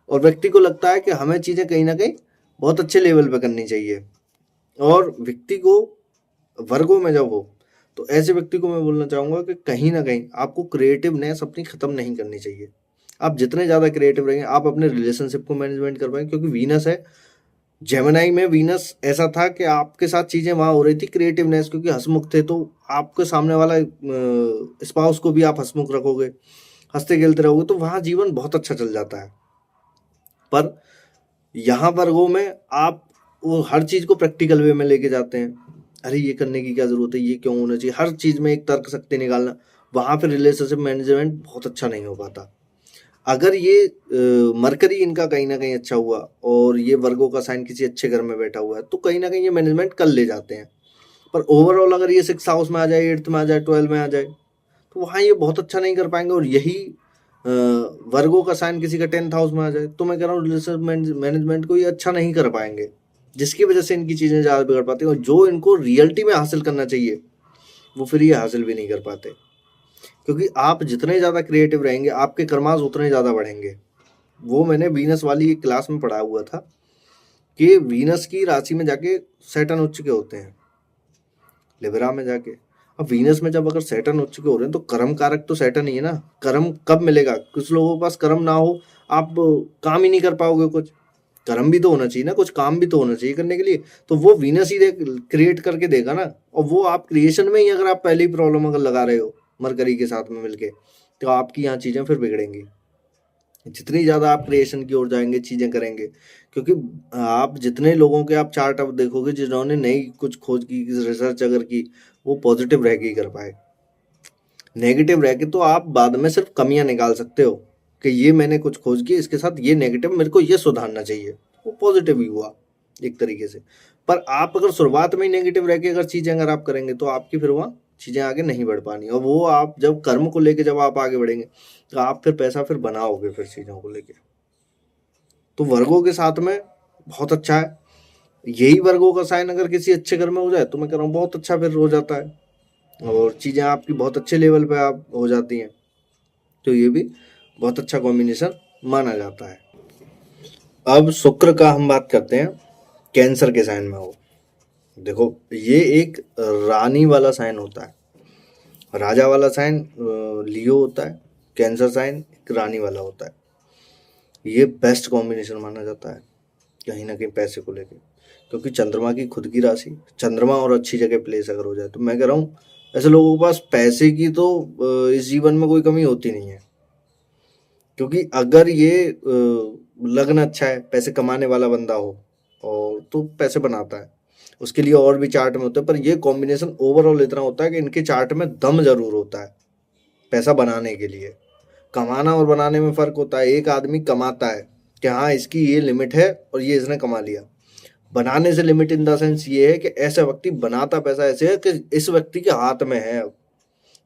और व्यक्ति को लगता है कि हमें चीज़ें कहीं ना कहीं बहुत अच्छे लेवल पे करनी चाहिए। और व्यक्ति को वर्गों में जब हो, तो ऐसे व्यक्ति को मैं बोलना चाहूँगा कि कहीं ना कहीं आपको क्रिएटिवनेस अपनी ख़त्म नहीं करनी चाहिए। आप जितने ज़्यादा क्रिएटिव रहेंगे, आप अपने रिलेशनशिप को मैनेजमेंट कर पाएंगे। क्योंकि वीनस है जेमिनी में, वीनस ऐसा था कि आपके साथ चीज़ें वहाँ हो रही थी क्रिएटिवनेस, क्योंकि हंसमुख थे, तो आपके सामने वाला स्पाउस को भी आप हंसमुख रखोगे, हंसते खेलते रहोगे, तो वहाँ जीवन बहुत अच्छा चल जाता है। पर यहाँ वर्गों में आप वो हर चीज़ को प्रैक्टिकल वे में लेके जाते हैं। अरे ये करने की क्या ज़रूरत है, ये क्यों होना चाहिए, हर चीज़ में एक तर्क शक्ति निकालना, वहाँ पे रिलेशनशिप मैनेजमेंट बहुत अच्छा नहीं हो पाता। अगर ये मरकरी इनका कहीं ना कहीं अच्छा हुआ और ये वर्गों का साइन किसी अच्छे घर में बैठा हुआ है, तो कहीं ना कहीं ये मैनेजमेंट कर ले जाते हैं। पर ओवरऑल अगर ये 6th हाउस में आ जाए, 8th में आ जाए, 12 में आ जाए, तो वहाँ ये बहुत अच्छा नहीं कर पाएंगे। और यही वर्गों का साइन किसी का 10th हाउस में आ जाए, तो मैं कह रहा हूँ रिलेशनशिप मैनेजमेंट को ये अच्छा नहीं कर पाएंगे, जिसकी वजह से इनकी चीज़ें ज़्यादा बिगड़ पाती हैं, और जो इनको रियलिटी में हासिल करना चाहिए वो फिर ये हासिल भी नहीं कर पाते। क्योंकि आप जितने ज़्यादा क्रिएटिव रहेंगे आपके कर्मास उतने ज़्यादा बढ़ेंगे। वो मैंने वीनस वाली एक क्लास में पढ़ा हुआ था कि वीनस की राशि में जाके सैटर्न उच्च के होते हैं, लिब्रा में जाके। अब वीनस में जब अगर सैटर्न उच्च के हो रहे हैं तो कर्म कारक तो सैटर्न ही है ना। कर्म कब मिलेगा? कुछ लोगों के पास कर्म ना हो, आप काम ही नहीं कर पाओगे। कुछ कर्म भी तो होना चाहिए ना, कुछ काम भी तो होना चाहिए करने के लिए। तो वो वीनस ही क्रिएट करके देगा ना। और वो आप क्रिएशन में ही अगर आप पहली प्रॉब्लम अगर लगा रहे हो मरकरी के साथ में मिलके, तो आपकी यहाँ चीज़ें फिर बिगड़ेंगी। जितनी ज़्यादा आप क्रिएशन की ओर जाएंगे, चीज़ें करेंगे, क्योंकि आप जितने लोगों के आप चार्ट अब देखोगे जिन्होंने नई कुछ खोज की, रिसर्च अगर की, वो पॉजिटिव रह के ही कर पाए। नेगेटिव रह के तो आप बाद में सिर्फ कमियां निकाल सकते हो कि ये मैंने कुछ खोज की, इसके साथ ये नेगेटिव, मेरे को ये सुधारना चाहिए। वो पॉजिटिव ही हुआ एक तरीके से। पर आप अगर शुरुआत में ही नेगेटिव रह के अगर चीज़ें अगर आप करेंगे तो आपकी फिर वहाँ चीज़ें आगे नहीं बढ़ पानी। और वो आप जब कर्म को लेके जब आप आगे बढ़ेंगे तो आप फिर पैसा फिर बनाओगे फिर चीज़ों को लेके। तो वर्गों के साथ में बहुत अच्छा है। यही वर्गों का साइन अगर किसी अच्छे घर में हो जाए तो मैं कह रहा हूँ बहुत अच्छा फिर हो जाता है, और चीज़ें आपकी बहुत अच्छे लेवल पे आप हो जाती हैं। तो ये भी बहुत अच्छा कॉम्बिनेशन माना जाता है। अब शुक्र का हम बात करते हैं, कैंसर के साइन में हो। देखो ये एक रानी वाला साइन होता है, राजा वाला साइन लियो होता है, कैंसर साइन एक रानी वाला होता है। ये बेस्ट कॉम्बिनेशन माना जाता है कहीं ना कहीं पैसे को लेके, क्योंकि चंद्रमा की खुद की राशि, चंद्रमा और अच्छी जगह प्लेस अगर हो जाए तो मैं कह रहा हूँ ऐसे लोगों के पास पैसे की तो इस जीवन में कोई कमी होती नहीं है। क्योंकि अगर ये लग्न अच्छा है, पैसे कमाने वाला बंदा हो, और तो पैसे बनाता है। उसके लिए और भी चार्ट में होता है, पर ये कॉम्बिनेशन ओवरऑल इतना होता है कि इनके चार्ट में दम जरूर होता है पैसा बनाने के लिए। कमाना और बनाने में फ़र्क होता है। एक आदमी कमाता है कि हाँ इसकी ये लिमिट है और ये इसने कमा लिया। बनाने से लिमिट इन द सेंस ये है कि ऐसा व्यक्ति बनाता पैसा ऐसे है कि इस व्यक्ति के हाथ में है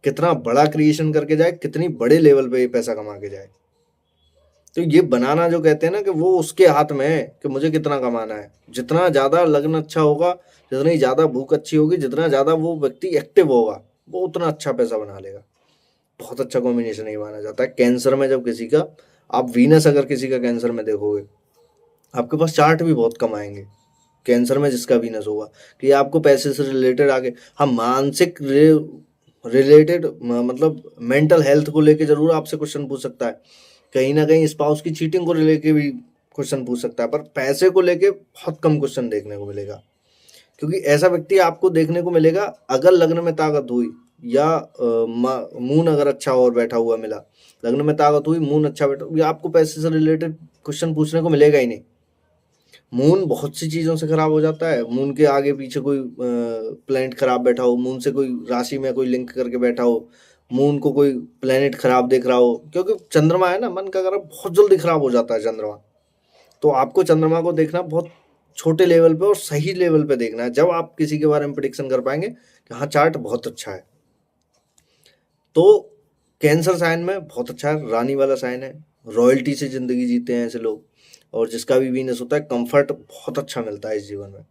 कितना बड़ा क्रिएशन करके जाए, कितनी बड़े लेवल पे ये पैसा कमा के जाए। तो ये बनाना जो कहते हैं ना कि वो उसके हाथ में है कि मुझे कितना कमाना है। जितना ज़्यादा लगन अच्छा होगा, जितनी ज़्यादा भूख अच्छी होगी, जितना ज़्यादा वो व्यक्ति एक्टिव होगा, वो उतना अच्छा पैसा बना लेगा। बहुत अच्छा कॉम्बिनेशन ये माना जाता है। कैंसर में जब किसी का, आप वीनस अगर किसी का कैंसर में देखोगे, आपके पास चार्ट भी बहुत कम आएंगे कैंसर में जिसका वीनस होगा, कि आपको पैसे से रिलेटेड आगे, हम मानसिक रिलेटेड मतलब मेंटल हेल्थ को लेके जरूर आपसे क्वेश्चन पूछ सकता है, कहीं ना कहीं स्पाउस की चीटिंग को लेके भी क्वेश्चन पूछ सकता है, पर पैसे को लेके बहुत कम क्वेश्चन देखने को मिलेगा। क्योंकि ऐसा व्यक्ति आपको देखने को मिलेगा अगर लग्न में ताकत हुई, या मून अगर अच्छा और बैठा हुआ मिला, लग्न में ताकत हुई, मून अच्छा बैठा, या आपको पैसे से रिलेटेड क्वेश्चन पूछने को मिलेगा ही नहीं। मून बहुत सी चीज़ों से खराब हो जाता है। मून के आगे पीछे कोई प्लैनेट खराब बैठा हो, मून से कोई राशि में कोई लिंक करके बैठा हो, मून को कोई प्लैनेट खराब देख रहा हो, क्योंकि चंद्रमा है ना, मन का ग्रह, बहुत जल्दी खराब हो जाता है चंद्रमा। तो आपको चंद्रमा को देखना बहुत छोटे लेवल पे और सही लेवल पे देखना है, जब आप किसी के बारे में प्रिडिक्शन कर पाएंगे कि हाँ चार्ट बहुत अच्छा है। तो कैंसर साइन में बहुत अच्छा है, रानी वाला साइन है, रॉयल्टी से जिंदगी जीते हैं ऐसे लोग, और जिसका भी वीनस होता है कंफर्ट बहुत अच्छा मिलता है इस जीवन में।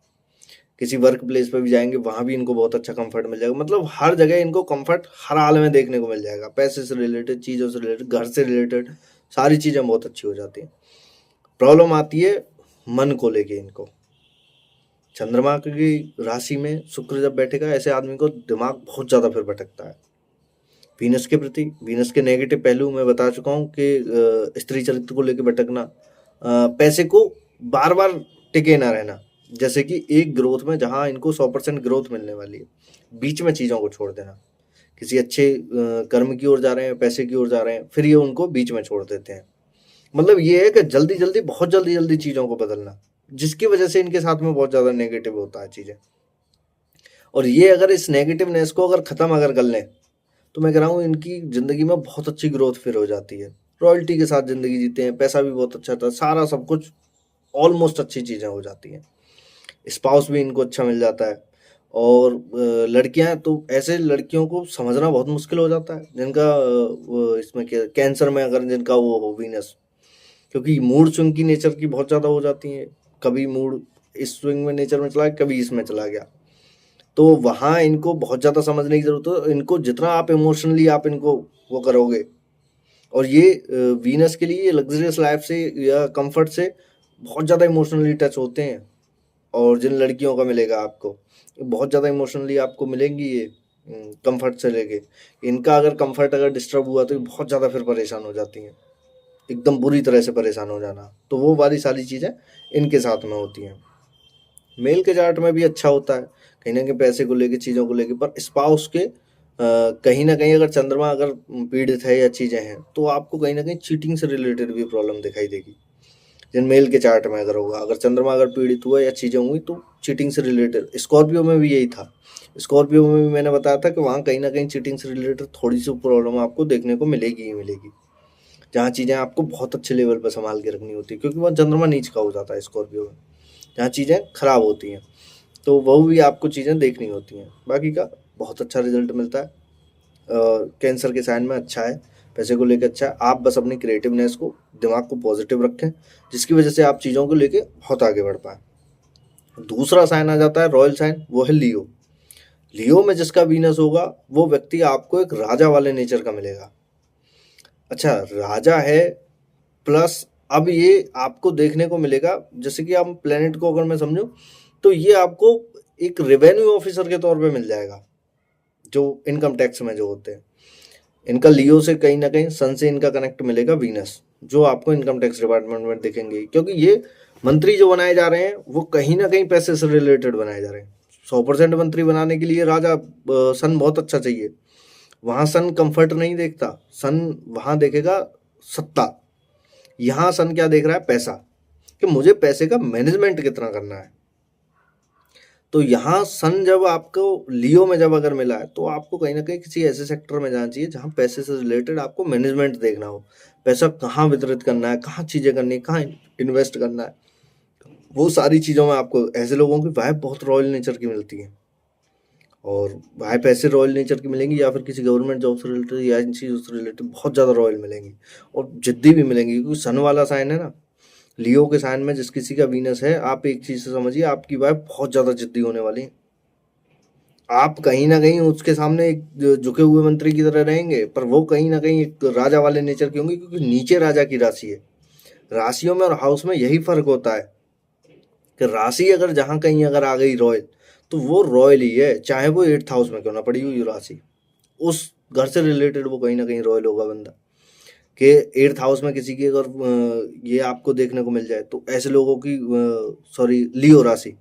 किसी वर्क प्लेस पे भी जाएंगे वहाँ भी इनको बहुत अच्छा कंफर्ट मिल जाएगा। मतलब हर जगह इनको कंफर्ट हर हाल में देखने को मिल जाएगा। पैसे से रिलेटेड, चीज़ों से रिलेटेड, घर से रिलेटेड सारी चीज़ें बहुत अच्छी हो जाती हैं। प्रॉब्लम आती है मन को लेके इनको। चंद्रमा की राशि में शुक्र जब बैठेगा, ऐसे आदमी को दिमाग बहुत ज़्यादा फिर भटकता है वीनस के प्रति। वीनस के नेगेटिव पहलू मैं बता चुका हूँ कि स्त्री चरित्र को लेकर भटकना, पैसे को बार बार टिके ना रहना, जैसे कि एक ग्रोथ में जहाँ इनको 100% ग्रोथ मिलने वाली है, बीच में चीज़ों को छोड़ देना। किसी अच्छे कर्म की ओर जा रहे हैं, पैसे की ओर जा रहे हैं, फिर ये उनको बीच में छोड़ देते हैं। मतलब ये है कि जल्दी जल्दी, बहुत जल्दी जल्दी चीज़ों को बदलना, जिसकी वजह से इनके साथ में बहुत ज़्यादा नेगेटिव होता है चीज़ें। और ये अगर इस नेगेटिवनेस को अगर ख़त्म अगर कर लें तो मैं कह रहा हूँ इनकी ज़िंदगी में बहुत अच्छी ग्रोथ फिर हो जाती है। रॉयल्टी के साथ ज़िंदगी जीते हैं, पैसा भी बहुत अच्छा था, सारा सब कुछ ऑलमोस्ट अच्छी चीज़ें हो जाती हैं। स्पाउस भी इनको अच्छा मिल जाता है, और लड़कियां तो ऐसे लड़कियों को समझना बहुत मुश्किल हो जाता है जिनका इसमें क्या कैंसर में अगर जिनका वो हो वीनस, क्योंकि मूड स्विंग की नेचर की बहुत ज़्यादा हो जाती है। कभी मूड इस स्विंग में नेचर में चला गया, कभी इसमें चला गया, तो वहाँ इनको बहुत ज़्यादा समझने की ज़रूरत है। इनको जितना आप इमोशनली आप इनको वो करोगे, और ये वीनस के लिए लग्जरियस लाइफ से या कंफर्ट से बहुत ज़्यादा इमोशनली टच होते हैं। और जिन लड़कियों का मिलेगा आपको, बहुत ज़्यादा इमोशनली आपको मिलेंगी ये कंफर्ट से लेके। इनका अगर कंफर्ट अगर डिस्टर्ब हुआ तो ये बहुत ज़्यादा फिर परेशान हो जाती हैं, एकदम बुरी तरह से परेशान हो जाना। तो वो वाली सारी चीज़ें इनके साथ में होती हैं। मेल के चार्ट में भी अच्छा होता है कहीं ना कहीं पैसे को लेके, चीज़ों को लेके, पर स्पाउस के कहीं ना कहीं अगर चंद्रमा अगर पीड़ित है या चीज़ें हैं तो आपको कहीं ना कहीं चीटिंग से रिलेटेड भी प्रॉब्लम दिखाई देगी। जिन मेल के चार्ट में अगर होगा, अगर चंद्रमा अगर पीड़ित हुआ या चीज़ें हुई तो चीटिंग से रिलेटेड। स्कॉर्पियो में भी यही था। स्कॉर्पियो में भी मैंने बताया था कि वहाँ कहीं ना कहीं चीटिंग से रिलेटेड थोड़ी सी प्रॉब्लम आपको देखने को मिलेगी ही मिलेगी, जहाँ चीज़ें आपको बहुत अच्छे लेवल पर संभाल के रखनी होती है, क्योंकि वह चंद्रमा नीच का हो जाता है स्कॉर्पियो में, जहाँ चीज़ें खराब होती हैं। तो वो भी आपको चीज़ें देखनी होती हैं। बाकी का बहुत अच्छा रिजल्ट मिलता है। कैंसर के साइन में अच्छा है, पैसे को लेकर अच्छा है। आप बस अपनी क्रिएटिवनेस को, दिमाग को पॉजिटिव रखें, जिसकी वजह से आप चीज़ों को लेके बहुत आगे बढ़ पाएँ। दूसरा साइन आ जाता है रॉयल साइन, वो है लियो। लियो में जिसका वीनस होगा वो व्यक्ति आपको एक राजा वाले नेचर का मिलेगा। अच्छा, राजा है प्लस अब ये आपको देखने को मिलेगा, जैसे कि आप प्लेनेट को अगर मैं समझूं तो ये आपको एक रेवेन्यू ऑफिसर के तौर पे मिल जाएगा, जो इनकम टैक्स में जो होते हैं। इनका लियो से कहीं ना कहीं सन से इनका कनेक्ट मिलेगा वीनस, जो आपको इनकम टैक्स डिपार्टमेंट में दिखेंगे, क्योंकि ये मंत्री जो बनाए जा रहे हैं वो कहीं ना कहीं पैसे से रिलेटेड बनाए जा रहे हैं। 100% मंत्री बनाने के लिए राजा सन बहुत अच्छा चाहिए। वहाँ सन कंफर्ट नहीं देखता, सन वहाँ देखेगा सत्ता। यहाँ सन क्या देख रहा है? पैसा, कि मुझे पैसे का मैनेजमेंट कितना करना है। तो यहाँ सन जब आपको लियो में जब अगर मिला है तो आपको कहीं ना कहीं किसी ऐसे सेक्टर में जाना चाहिए जहाँ पैसे से रिलेटेड आपको मैनेजमेंट देखना हो। पैसा कहाँ वितरित करना है, कहाँ चीज़ें करनी है, कहाँ इन्वेस्ट करना है, वो सारी चीज़ों में आपको ऐसे लोगों की वाइब बहुत रॉयल नेचर की मिलती है। और वाइब ऐसे रॉयल नेचर की मिलेंगी या फिर किसी गवर्नमेंट जॉब से रिलेटेड या इन चीज़ों से रिलेटेड बहुत ज़्यादा रॉयल मिलेंगी, और जिद्दी भी मिलेंगी, क्योंकि सन वाला साइन है ना। लियो के साइन में जिस किसी का वीनस है, आप एक चीज़ से समझिए, आपकी वाइफ बहुत ज़्यादा जिद्दी होने वाली है। आप कहीं ना कहीं उसके सामने एक झुके हुए मंत्री की तरह रहेंगे, पर वो कहीं ना कहीं एक राजा वाले नेचर के होंगे, क्योंकि नीचे राजा की राशि है। राशियों में और हाउस में यही फर्क होता है कि राशि अगर जहाँ कहीं अगर आ गई रॉयल, तो वो रॉयल ही है, चाहे वो 8th हाउस में क्यों ना पड़ी हुई राशि। उस घर से रिलेटेड वो कहीं ना कहीं रॉयल होगा बंदा। कि 8th हाउस में किसी की अगर ये आपको देखने को मिल जाए तो ऐसे लोगों की, सॉरी, लियो राशि,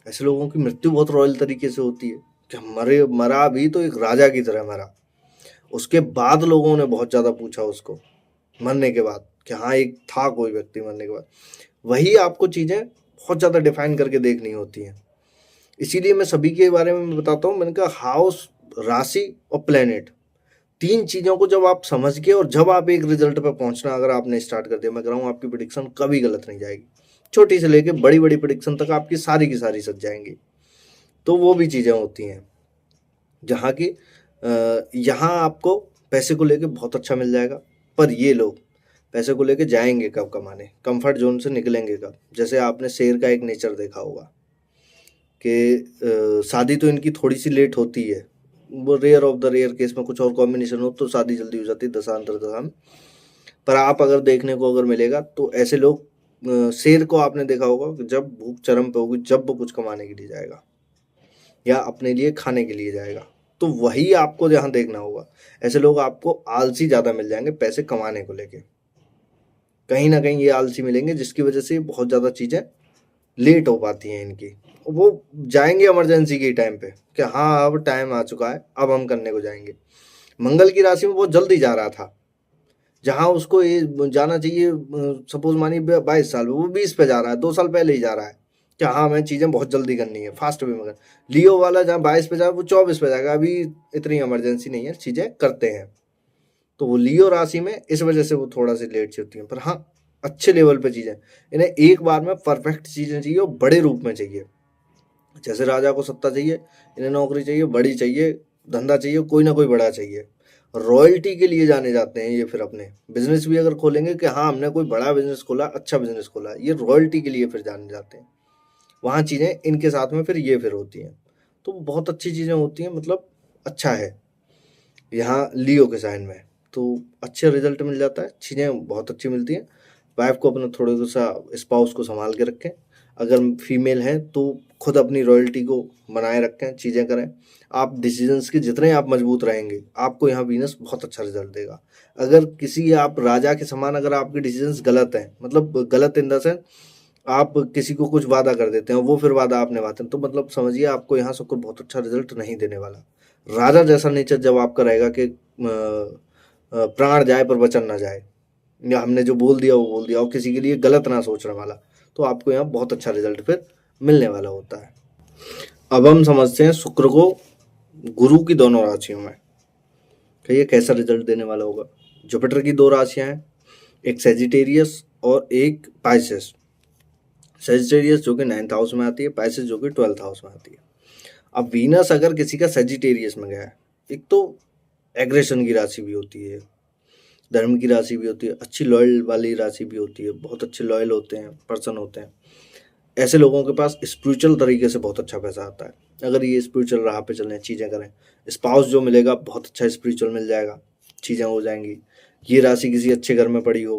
ऐसे लोगों की मृत्यु बहुत रॉयल तरीके से होती है कि मरा भी तो एक राजा की तरह मरा। उसके बाद लोगों ने बहुत ज़्यादा पूछा उसको मरने के बाद कि हाँ, एक था कोई व्यक्ति मरने के बाद। वही आपको चीज़ें बहुत ज़्यादा डिफाइन करके देखनी होती हैं। इसीलिए मैं सभी के बारे में बताता हूँ। मैंने कहा हाउस, राशि और प्लेनेट, 3 चीज़ों को जब आप समझ के और जब आप एक रिजल्ट पर पहुंचना अगर आपने स्टार्ट कर दिया, मैं कह रहा हूँ आपकी प्रेडिक्शन कभी गलत नहीं जाएगी। छोटी से लेके बड़ी बड़ी प्रेडिक्शन तक आपकी सारी की सारी सच जाएंगी। तो वो भी चीज़ें होती हैं जहाँ की यहाँ आपको पैसे को लेके बहुत अच्छा मिल जाएगा, पर ये लोग पैसे को लेके जाएंगे कब कमाने, कंफर्ट जोन से निकलेंगे कब। जैसे आपने शेर का एक नेचर देखा होगा कि शादी तो इनकी थोड़ी सी लेट होती है, वो rare of the rare case में कुछ और कॉम्बिनेशन हो तो शादी जल्दी हो जाती है, दशांतर दशा में। पर आप अगर देखने को अगर मिलेगा तो ऐसे लोग, शेर को आपने देखा होगा कि जब भूख चरम पे होगी, जब वो कुछ कमाने के लिए जाएगा या अपने लिए खाने के लिए जाएगा, तो वही आपको जहाँ देखना होगा। ऐसे लोग आपको आलसी ज़्यादा मिल जाएंगे पैसे कमाने को लेके, कहीं ना कहीं ये आलसी मिलेंगे, जिसकी वजह से बहुत ज़्यादा चीज़ें लेट हो पाती हैं इनकी। वो जाएंगे इमरजेंसी के टाइम पे कि हाँ, अब टाइम आ चुका है, अब हम करने को जाएंगे। मंगल की राशि में वो जल्दी जा रहा था, जहाँ उसको ये जाना चाहिए, सपोज मानिए 22 साल, वो 20 पे जा रहा है, 2 साल पहले ही जा रहा है कि हाँ, हमें चीज़ें बहुत जल्दी करनी है, फास्ट भी। मगर लियो वाला जहाँ 22 पे जाए वो 24 पे जाएगा, अभी इतनी इमरजेंसी नहीं है, चीज़ें करते हैं। तो वो लियो राशि में इस वजह से वो थोड़ा सी लेट से होती हैं, पर हाँ, अच्छे लेवल पे चीज़ें। इन्हें एक बार में परफेक्ट चीज़ें चाहिए और बड़े रूप में चाहिए। जैसे राजा को सत्ता चाहिए, इन्हें नौकरी चाहिए, बड़ी चाहिए, धंधा चाहिए, कोई ना कोई बड़ा चाहिए। रॉयल्टी के लिए जाने जाते हैं ये। फिर अपने बिजनेस भी अगर खोलेंगे कि हाँ हमने कोई बड़ा बिजनेस खोला, अच्छा बिजनेस खोला, ये रॉयल्टी के लिए फिर जाने जाते हैं। वहाँ चीज़ें इनके साथ में फिर ये फिर होती हैं। तो बहुत अच्छी चीज़ें होती हैं, मतलब अच्छा है यहाँ लियो के साइन में। तो अच्छे रिजल्ट मिल जाता है, चीज़ें बहुत अच्छी मिलती हैं। वाइफ को अपना थोड़ा सा स्पाउस को संभाल के रखें। अगर फीमेल हैं तो खुद अपनी रॉयल्टी को बनाए रखें, चीज़ें करें। आप डिसीजंस के जितने आप मजबूत रहेंगे, आपको यहाँ वीनस बहुत अच्छा रिजल्ट देगा। अगर किसी आप राजा के समान अगर आपके डिसीजंस गलत हैं, मतलब गलत इन द सेंस आप किसी को कुछ वादा कर देते हैं, वो फिर वादा आप निभाते हैं, तो मतलब समझिए आपको यहाँ शुक्र बहुत अच्छा रिजल्ट नहीं देने वाला। राजा जैसा नेचर जब आपका रहेगा कि प्राण जाए पर वचन ना जाए, या हमने जो बोल दिया वो बोल दिया, और किसी के लिए गलत ना सोचने वाला, तो आपको यहाँ बहुत अच्छा रिजल्ट फिर मिलने वाला होता है। अब हम समझते हैं शुक्र को गुरु की दोनों राशियों में कि ये कैसा रिजल्ट देने वाला होगा। जुपिटर की दो राशियां हैं, एक सेजिटेरियस और एक पाइसेस। सेजिटेरियस जो कि 9th हाउस में आती है, पाइसेस जो कि 12th हाउस में आती है। अब वीनस अगर किसी का सेजिटेरियस में गया है, एक तो एग्रेशन की राशि भी होती है, धर्म की राशि भी होती है, अच्छी लॉयल वाली राशि भी होती है, बहुत अच्छे लॉयल होते हैं, पर्सन होते हैं। ऐसे लोगों के पास स्पिरिचुअल तरीके से बहुत अच्छा पैसा आता है। अगर ये स्पिरिचुअल राह पे चलें, चीज़ें करें, स्पाउस जो मिलेगा बहुत अच्छा स्पिरिचुअल मिल जाएगा, चीज़ें हो जाएंगी। ये राशि किसी अच्छे घर में पड़ी हो,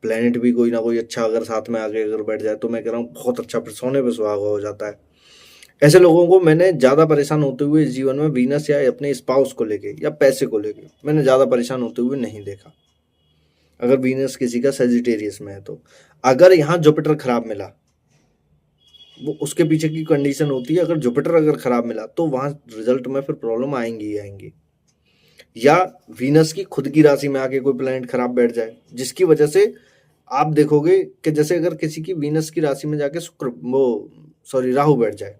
प्लेनेट भी कोई ना कोई अच्छा अगर साथ में आके अगर बैठ जाए, तो मैं कह रहा हूँ बहुत अच्छा फिर सोने पे सुहागा हो जाता है। ऐसे लोगों को मैंने ज़्यादा परेशान होते हुए इस जीवन में वीनस या अपने स्पाउस को लेके या पैसे को लेके मैंने ज़्यादा परेशान होते हुए नहीं देखा, अगर वीनस किसी का सेजिटेरियस में है तो। अगर यहाँ जुपिटर खराब मिला, वो उसके पीछे की कंडीशन होती है, अगर जुपिटर अगर खराब मिला तो वहाँ रिजल्ट में फिर प्रॉब्लम आएंगी ही आएंगी। या वीनस की खुद की राशि में आके कोई प्लैनेट खराब बैठ जाए, जिसकी वजह से आप देखोगे कि जैसे अगर किसी की वीनस की राशि में जाके राहु बैठ जाए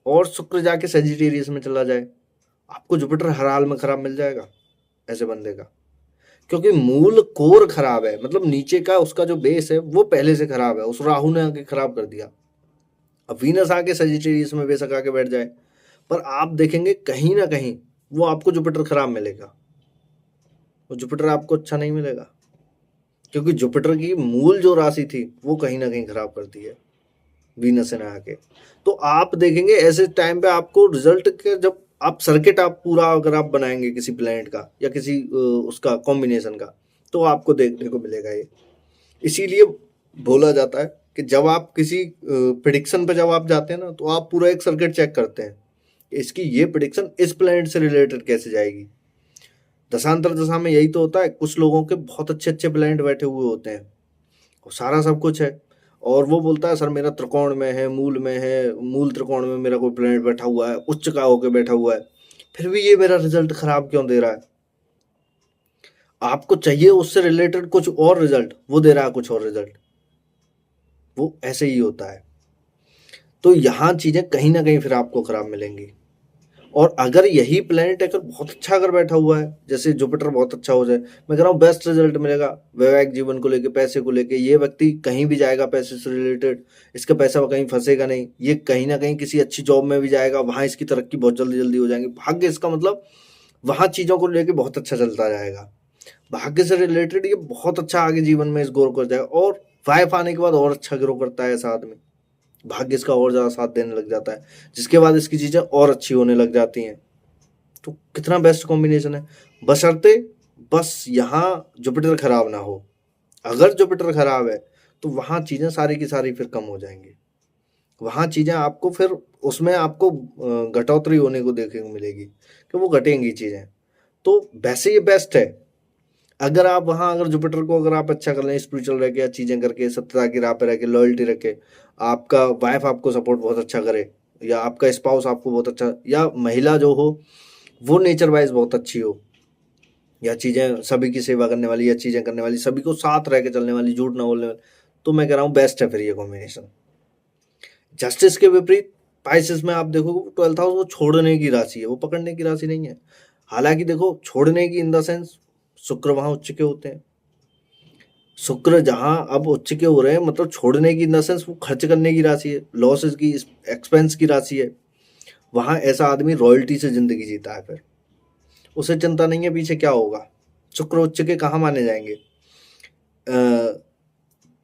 और शुक्र जाके सेजिटेरियस में चला जाए, आपको जुपिटर हर हाल में खराब मिल जाएगा ऐसे बंदे का। क्योंकि मूल कोर खराब है, मतलब नीचे का उसका जो बेस है वो पहले से खराब है, उस राहु ने आके खराब कर दिया। अब वीनस आके सेजिटेरियस में बेशक आके बैठ जाए, पर आप देखेंगे कहीं ना कहीं वो आपको जुपिटर खराब मिलेगा, वो जुपिटर आपको अच्छा नहीं मिलेगा, क्योंकि जुपिटर की मूल जो राशि थी वो कहीं ना कहीं खराब करती है वीनस ने आके। तो आप देखेंगे ऐसे टाइम पे आपको रिजल्ट के, जब आप सर्किट आप पूरा अगर आप बनाएंगे किसी प्लैनेट का या किसी उसका कॉम्बिनेशन का, तो आपको देखने को मिलेगा ये। इसीलिए बोला जाता है कि जब आप किसी प्रिडिक्शन पे जब आप जाते हैं ना, तो आप पूरा एक सर्किट चेक करते हैं, इसकी ये प्रिडिक्शन इस प्लैनेट से रिलेटेड कैसे जाएगी। दशांतर दशा में यही तो होता है, कुछ लोगों के बहुत अच्छे अच्छे प्लैनेट बैठे हुए होते हैं और सारा सब कुछ है, और वो बोलता है सर मेरा त्रिकोण में है, मूल में है, मूल त्रिकोण में मेरा कोई प्लैनेट बैठा हुआ है, उच्च का होकर बैठा हुआ है, फिर भी ये मेरा रिजल्ट खराब क्यों दे रहा है। आपको चाहिए उससे रिलेटेड कुछ और रिजल्ट, वो दे रहा है कुछ और रिजल्ट। वो ऐसे ही होता है। तो यहाँ चीजें कहीं ना कहीं फिर आपको खराब मिलेंगी। और अगर यही प्लेनेट अगर बहुत अच्छा अगर बैठा हुआ है, जैसे जुपिटर बहुत अच्छा हो जाए, मैं कह रहा हूँ बेस्ट रिजल्ट मिलेगा वैवाहिक जीवन को लेके, पैसे को लेके। ये व्यक्ति कहीं भी जाएगा पैसे से रिलेटेड, इसका पैसा कहीं फंसेगा नहीं, ये कहीं ना कहीं किसी अच्छी जॉब में भी जाएगा, वहां इसकी तरक्की बहुत जल्दी जल्दी हो जाएंगी। भाग्य इसका मतलब वहां चीजों को लेके बहुत अच्छा चलता जाएगा, भाग्य से रिलेटेड ये बहुत अच्छा आगे जीवन में इस ग्रो कर जाएगा। और वाइफ आने के बाद और अच्छा ग्रो करता है ऐसा आदमी, भाग्य इसका और ज़्यादा साथ देने लग जाता है, जिसके बाद इसकी चीज़ें और अच्छी होने लग जाती हैं। तो कितना बेस्ट कॉम्बिनेशन है, बशर्ते बस यहाँ जुपिटर खराब ना हो। अगर जुपिटर खराब है तो वहाँ चीज़ें सारी की सारी फिर कम हो जाएंगी, वहाँ चीज़ें आपको फिर उसमें आपको घटोतरी होने को देखने को मिलेगी कि वो घटेंगी चीज़ें। तो वैसे ये बेस्ट है, अगर आप वहाँ अगर जुपिटर को अगर आप अच्छा कर लें, स्पिरिचुअल रह के, चीज़ें करके, सत्यता की राह पे रह के, लॉयल्टी रखे, आपका वाइफ आपको सपोर्ट बहुत अच्छा करे, या आपका स्पाउस आपको बहुत अच्छा, या महिला जो हो वो नेचर वाइज बहुत अच्छी हो, या चीज़ें सभी की सेवा करने वाली, या चीज़ें करने वाली, सभी को साथ रह के चलने वाली, झूठ ना बोलने वाली, तो मैं कह रहा हूँ बेस्ट है फिर ये कॉम्बिनेशन। जस्टिस के विपरीत पाइसेस में आप देखोगे 12th हाउस वो छोड़ने की राशि है, वो पकड़ने की राशि नहीं है। हालांकि देखो छोड़ने की इन द सेंस शुक्र वहाँ उच्च के होते हैं, शुक्र जहां अब उच्च के हो रहे हैं, मतलब छोड़ने की इन द सेंस वो खर्च करने की राशि है, लॉसेस की, एक्सपेंस की राशि है, वहां ऐसा आदमी रॉयल्टी से जिंदगी जीता है। फिर उसे चिंता नहीं है पीछे क्या होगा। शुक्र उच्च के कहाँ माने जाएंगे।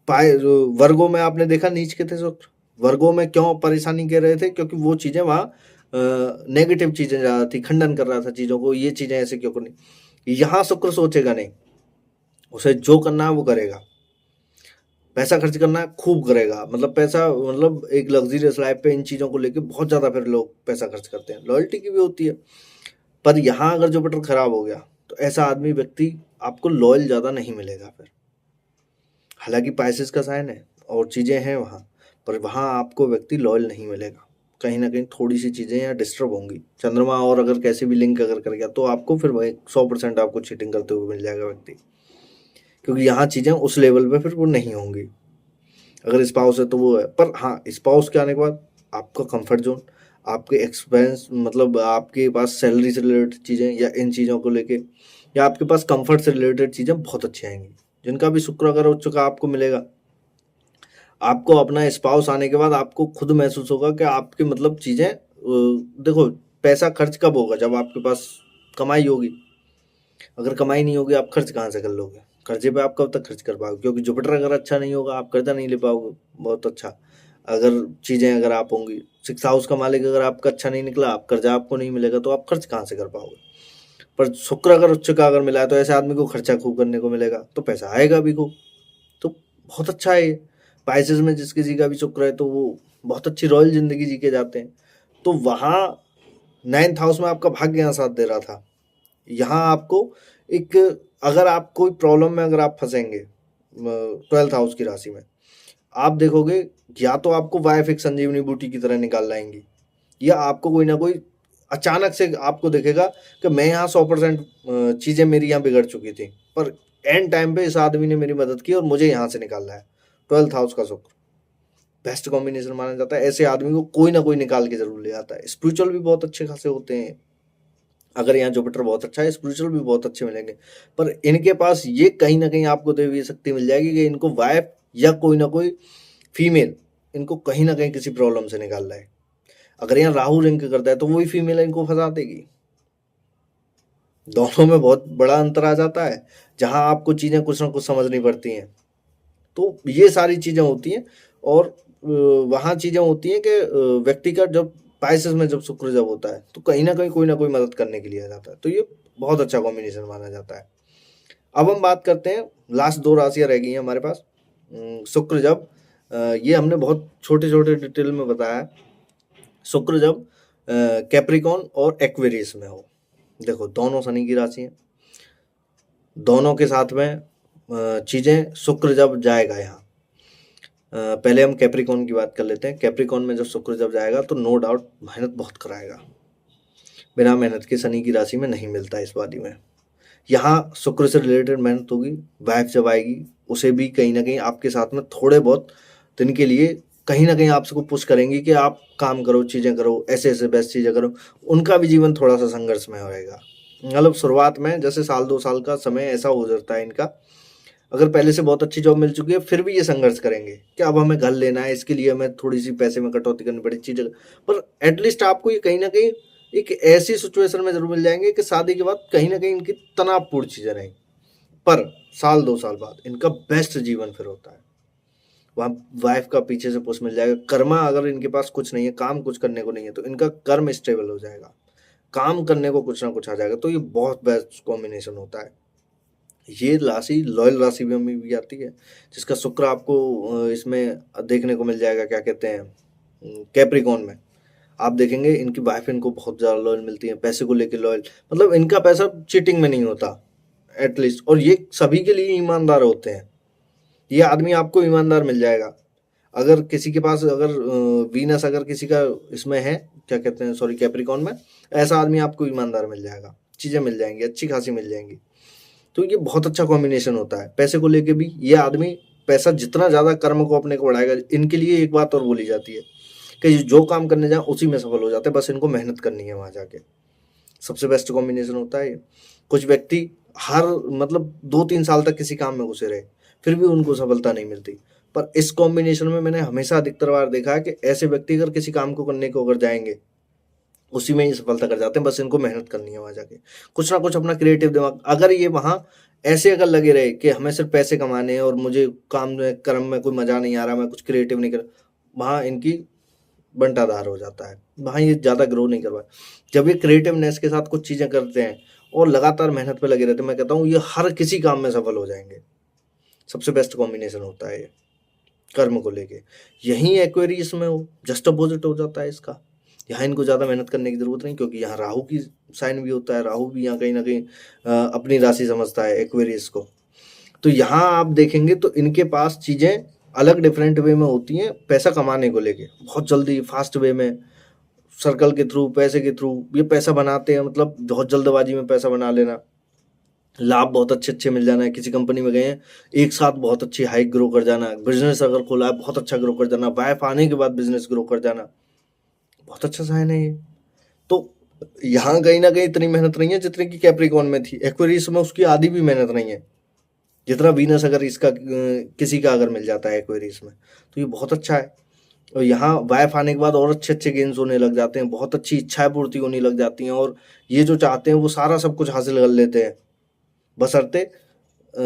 पाए वर्गों में आपने देखा नीच के थे शुक्र। वर्गों में क्यों परेशानी कर रहे थे, क्योंकि वो चीजें वहाँ नेगेटिव चीजें ज्यादा थी, खंडन कर रहा था चीजों को, ये चीजें ऐसे क्यों करनी। यहाँ शुक्र सोचेगा नहीं, उसे जो करना है वो करेगा। पैसा खर्च करना है खूब करेगा, मतलब पैसा, मतलब एक लग्जरियस लाइफ पे इन चीजों को लेके बहुत ज्यादा फिर लोग पैसा खर्च करते हैं। लॉयल्टी की भी होती है, पर यहाँ अगर जुपिटर खराब हो गया तो ऐसा आदमी व्यक्ति आपको लॉयल ज्यादा नहीं मिलेगा फिर। हालांकि पाइसेस का साइन है और चीजें हैं वहाँ, पर वहाँ आपको व्यक्ति लॉयल नहीं मिलेगा। कहीं ना कहीं थोड़ी सी चीजें यहाँ डिस्टर्ब होंगी। चंद्रमा और अगर कैसे भी लिंक अगर कर गया तो आपको फिर वही 100% आपको चीटिंग करते हुए मिल जाएगा व्यक्ति, क्योंकि यहाँ चीजें उस लेवल पे फिर वो नहीं होंगी। अगर स्पाउस है तो वो है, पर हाँ स्पाउस के आने के बाद आपका कंफर्ट जोन, आपके एक्सपेंस, मतलब आपके पास सैलरी से रिलेटेड चीज़ें या इन चीज़ों को लेके, या आपके पास कंफर्ट से रिलेटेड चीज़ें बहुत अच्छी आएंगी। जिनका भी शुक्र अगर हो चुका आपको मिलेगा। आपको अपना स्पाउस आने के बाद आपको खुद महसूस होगा कि आपकी मतलब चीज़ें, देखो पैसा खर्च कब होगा, जब आपके पास कमाई होगी। अगर कमाई नहीं होगी आप खर्च कहाँ से कर लोगे। कर्जे पे आप कब तक खर्च कर पाओगे, क्योंकि जुपिटर अगर अच्छा नहीं होगा आप कर्जा नहीं ले पाओगे बहुत अच्छा। अगर चीज़ें अगर आप होंगी, 6th हाउस का मालिक अगर आपका अच्छा नहीं निकला, आप कर्जा आपको नहीं मिलेगा तो आप खर्च कहाँ से कर पाओगे। पर शुक्र अगर उच्च का अगर मिला है तो ऐसे आदमी को खर्चा खूब करने को मिलेगा, तो पैसा आएगा भी खूब। तो बहुत अच्छा है ये। पाइसेस में जिस किसी का भी शुक्र है तो वो बहुत अच्छी रॉयल जिंदगी जी के जाते हैं। तो वहाँ 9th हाउस में आपका भाग्य यहाँ साथ दे रहा था। यहाँ आपको एक, अगर आप कोई प्रॉब्लम में अगर आप फंसेंगे 12th हाउस की राशि में, आप देखोगे या तो आपको वाइफ एक संजीवनी बूटी की तरह निकाल लाएंगी, या आपको कोई ना कोई अचानक से आपको देखेगा कि मैं यहाँ 100% चीज़ें मेरी यहाँ बिगड़ चुकी थी, पर एंड टाइम पे इस आदमी ने मेरी मदद की और मुझे यहाँ से निकाला है। 12th हाउस का शुक्र बेस्ट कॉम्बिनेशन माना जाता है। ऐसे आदमी को कोई ना कोई निकाल के जरूर ले आता है। स्पिरिचुअल भी बहुत अच्छे खासे होते हैं। अगर यहाँ जुपिटर बहुत अच्छा है, स्पिरिचुअल भी बहुत अच्छे मिलेंगे। पर इनके पास ये कहीं ना कहीं आपको दैवीय शक्ति मिल जाएगी कि इनको वाइफ या कोई ना कोई फीमेल इनको कहीं ना कहीं किसी प्रॉब्लम से निकाल रहा है। अगर यहाँ राहु लिंक करता है तो वही फीमेल इनको फंसा देगी। दोनों में बहुत बड़ा अंतर आ जाता है, जहां आपको चीजें कुछ ना कुछ समझनी पड़ती हैं। तो ये सारी चीजें होती हैं, और वहाँ चीजें होती हैं कि व्यक्ति का जब पाइसेस में जब शुक्र जब होता है तो कहीं ना कहीं कोई ना कोई मदद करने के लिए आ जाता है। तो ये बहुत अच्छा कॉम्बिनेशन माना जाता है। अब हम बात करते हैं, लास्ट 2 राशियां रह गई हैं हमारे पास। शुक्र जब, ये हमने बहुत छोटे छोटे डिटेल में बताया। शुक्र जब कैप्रिकॉन और एक्वेरियस में हो, देखो दोनों शनि की राशि हैं, दोनों के साथ में चीजें, शुक्र जब जाएगा यहाँ, पहले हम कैप्रिकॉन की बात कर लेते हैं। कैप्रिकॉन में जब शुक्र जब जाएगा तो नो डाउट मेहनत बहुत कराएगा। बिना मेहनत के शनि की राशि में नहीं मिलता इस वादी में। यहाँ शुक्र से रिलेटेड मेहनत होगी। वाइफ जब आएगी उसे भी कहीं ना कहीं आपके साथ में थोड़े बहुत दिन के लिए कहीं ना कहीं आपको पुश करेंगी कि आप काम करो, चीज़ें करो, ऐसे ऐसे बेस्ट चीज़ें करो। उनका भी जीवन थोड़ा सा संघर्षमय रहेगा। मतलब शुरुआत में जैसे 1-2 साल का समय ऐसा हो जाता है इनका। अगर पहले से बहुत अच्छी जॉब मिल चुकी है फिर भी ये संघर्ष करेंगे कि अब हमें घर लेना है, इसके लिए हमें थोड़ी सी पैसे में कटौती करनी पड़ी चीज़ें। पर एटलीस्ट आपको ये कहीं ना कहीं एक ऐसी सिचुएशन में जरूर मिल जाएंगे कि शादी के बाद कहीं ना कहीं इनकी तनावपूर्ण चीज़ें रहेंगी। पर 1-2 साल बाद इनका बेस्ट जीवन फिर होता है। वहाँ वाइफ का पीछे से पुश मिल जाएगा। कर्मा अगर इनके पास कुछ नहीं है, काम कुछ करने को नहीं है, तो इनका कर्म स्टेबल हो जाएगा, काम करने को कुछ ना कुछ आ जाएगा। तो ये बहुत बेस्ट कॉम्बिनेशन होता है। ये राशि लॉयल राशि में भी आती है, जिसका शुक्र आपको इसमें देखने को मिल जाएगा। क्या कहते हैं, कैप्रिकॉन में आप देखेंगे इनकी वाइफ इनको बहुत ज़्यादा लॉयल मिलती है, पैसे को लेके लॉयल, मतलब इनका पैसा चीटिंग में नहीं होता एटलीस्ट। और ये सभी के लिए ईमानदार होते हैं। ये आदमी आपको ईमानदार मिल जाएगा। अगर किसी के पास अगर वीनस अगर किसी का इसमें है, क्या कहते हैं, सॉरी, कैप्रिकॉन में, ऐसा आदमी आपको ईमानदार मिल जाएगा, चीज़ें मिल जाएंगी, अच्छी खासी मिल जाएंगी। तो ये बहुत अच्छा कॉम्बिनेशन होता है। पैसे को लेके भी ये आदमी, पैसा जितना ज़्यादा कर्म को अपने को बढ़ाएगा। इनके लिए एक बात और बोली जाती है कि जो काम करने जाए उसी में सफल हो जाते हैं, बस इनको मेहनत करनी है वहाँ जाके। सबसे बेस्ट कॉम्बिनेशन होता है ये। कुछ व्यक्ति हर मतलब 2-3 साल तक किसी काम में घुसे रहे, फिर भी उनको सफलता नहीं मिलती। पर इस कॉम्बिनेशन में मैंने हमेशा अधिकतर बार देखा है कि ऐसे व्यक्ति अगर किसी काम को करने को अगर जाएंगे, उसी में ही सफलता कर जाते हैं। बस इनको मेहनत करनी है वहाँ जाके, कुछ ना कुछ अपना क्रिएटिव दिमाग। अगर ये वहाँ ऐसे अगर लगे रहे कि हमें सिर्फ पैसे कमाने हैं और मुझे काम में कर्म में कोई मजा नहीं आ रहा, मैं कुछ क्रिएटिव नहीं कर, वहाँ इनकी बंटाधार हो जाता है, वहाँ ये ज़्यादा ग्रो नहीं कर पाए। जब ये क्रिएटिवनेस के साथ कुछ चीज़ें करते हैं और लगातार मेहनत पे लगे रहते हैं, मैं कहता हूँ ये हर किसी काम में सफल हो जाएंगे। सबसे बेस्ट कॉम्बिनेशन होता है ये कर्म को लेके। यहीं एक्वेरियस में हो जस्ट अपोजिट हो जाता है इसका। यहाँ इनको ज़्यादा मेहनत करने की ज़रूरत नहीं, क्योंकि यहाँ राहु की साइन भी होता है। राहु भी यहाँ कहीं ना कहीं अपनी राशि समझता है एक्वेरियस को। तो यहाँ आप देखेंगे तो इनके पास चीज़ें अलग डिफरेंट वे में होती हैं पैसा कमाने को लेके। बहुत जल्दी फास्ट वे में, सर्कल के थ्रू, पैसे के थ्रू ये पैसा बनाते हैं। मतलब बहुत जल्दबाजी में पैसा बना लेना, लाभ बहुत अच्छे अच्छे मिल जाना है। किसी कंपनी में गए हैं, एक साथ बहुत अच्छी हाइक ग्रो कर जाना। बिजनेस अगर खोला है, बहुत अच्छा ग्रो कर जाना। वाइफ आने के बाद बिजनेस ग्रो कर जाना, बहुत अच्छा साइन है ये। तो यहाँ कहीं ना कहीं इतनी मेहनत नहीं है जितनी कि कैप्रिकॉन में थी। एक्वेरियस में उसकी आधी भी मेहनत नहीं है जितना वीनस अगर इसका किसी का अगर मिल जाता है एक्वेरियस में, तो ये बहुत अच्छा है। और यहाँ वाइफ आने के बाद और अच्छे अच्छे गेन्स होने लग जाते हैं, बहुत अच्छी इच्छाएं पूर्ति होने लग जाती हैं, और ये जो चाहते हैं वो सारा सब कुछ हासिल कर लेते हैं। बशर्ते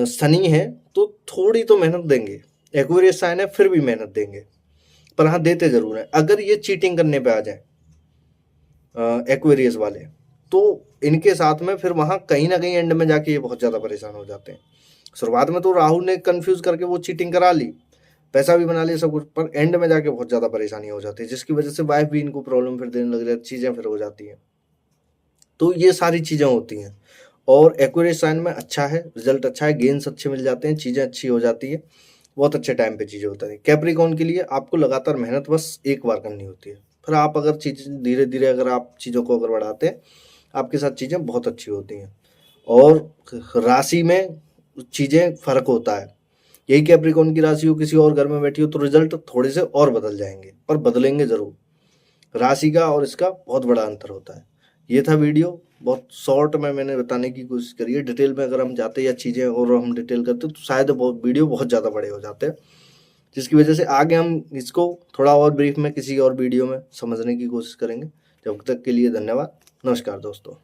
शनि है तो थोड़ी तो मेहनत देंगे, एक्वेरियस साइन है फिर भी मेहनत देंगे, पर हाँ देते जरूर हैं। अगर ये चीटिंग करने पे आ जाए एक्वेरियस वाले, तो इनके साथ में फिर वहाँ कहीं ना कहीं एंड में जाके ये बहुत ज़्यादा परेशान हो जाते हैं। शुरुआत में तो राहुल ने कंफ्यूज करके वो चीटिंग करा ली, पैसा भी बना लिया सब कुछ, पर एंड में जाके बहुत ज़्यादा परेशानी हो जाती है, जिसकी वजह से वाइफ भी इनको प्रॉब्लम फिर देने लग जाती, चीज़ें फिर हो जाती हैं। तो ये सारी चीज़ें होती हैं। और एक्वेरियस साइन में अच्छा है, रिजल्ट अच्छा है, गेन्स अच्छे मिल जाते हैं, चीज़ें अच्छी हो जाती है, बहुत अच्छे टाइम पे चीज़ें होती है। कैप्रिकॉन के लिए आपको लगातार मेहनत बस एक बार करनी होती है, फिर आप अगर चीज़ धीरे धीरे अगर आप चीज़ों को अगर बढ़ाते हैं, आपके साथ चीज़ें बहुत अच्छी होती हैं। और राशि में चीज़ें फर्क होता है। यही कैप्रिकॉन की राशि हो किसी और घर में बैठी हो तो रिजल्ट थोड़े से और बदल जाएंगे, पर बदलेंगे ज़रूर। राशि का और इसका बहुत बड़ा अंतर होता है। ये था वीडियो, बहुत शॉर्ट में मैंने बताने की कोशिश करी है। डिटेल में अगर हम जाते या चीज़ें और हम डिटेल करते तो शायद वीडियो बहुत ज़्यादा बड़े हो जाते हैं, जिसकी वजह से आगे हम इसको थोड़ा और ब्रीफ में किसी और वीडियो में समझने की कोशिश करेंगे। जब तक के लिए धन्यवाद, नमस्कार दोस्तों।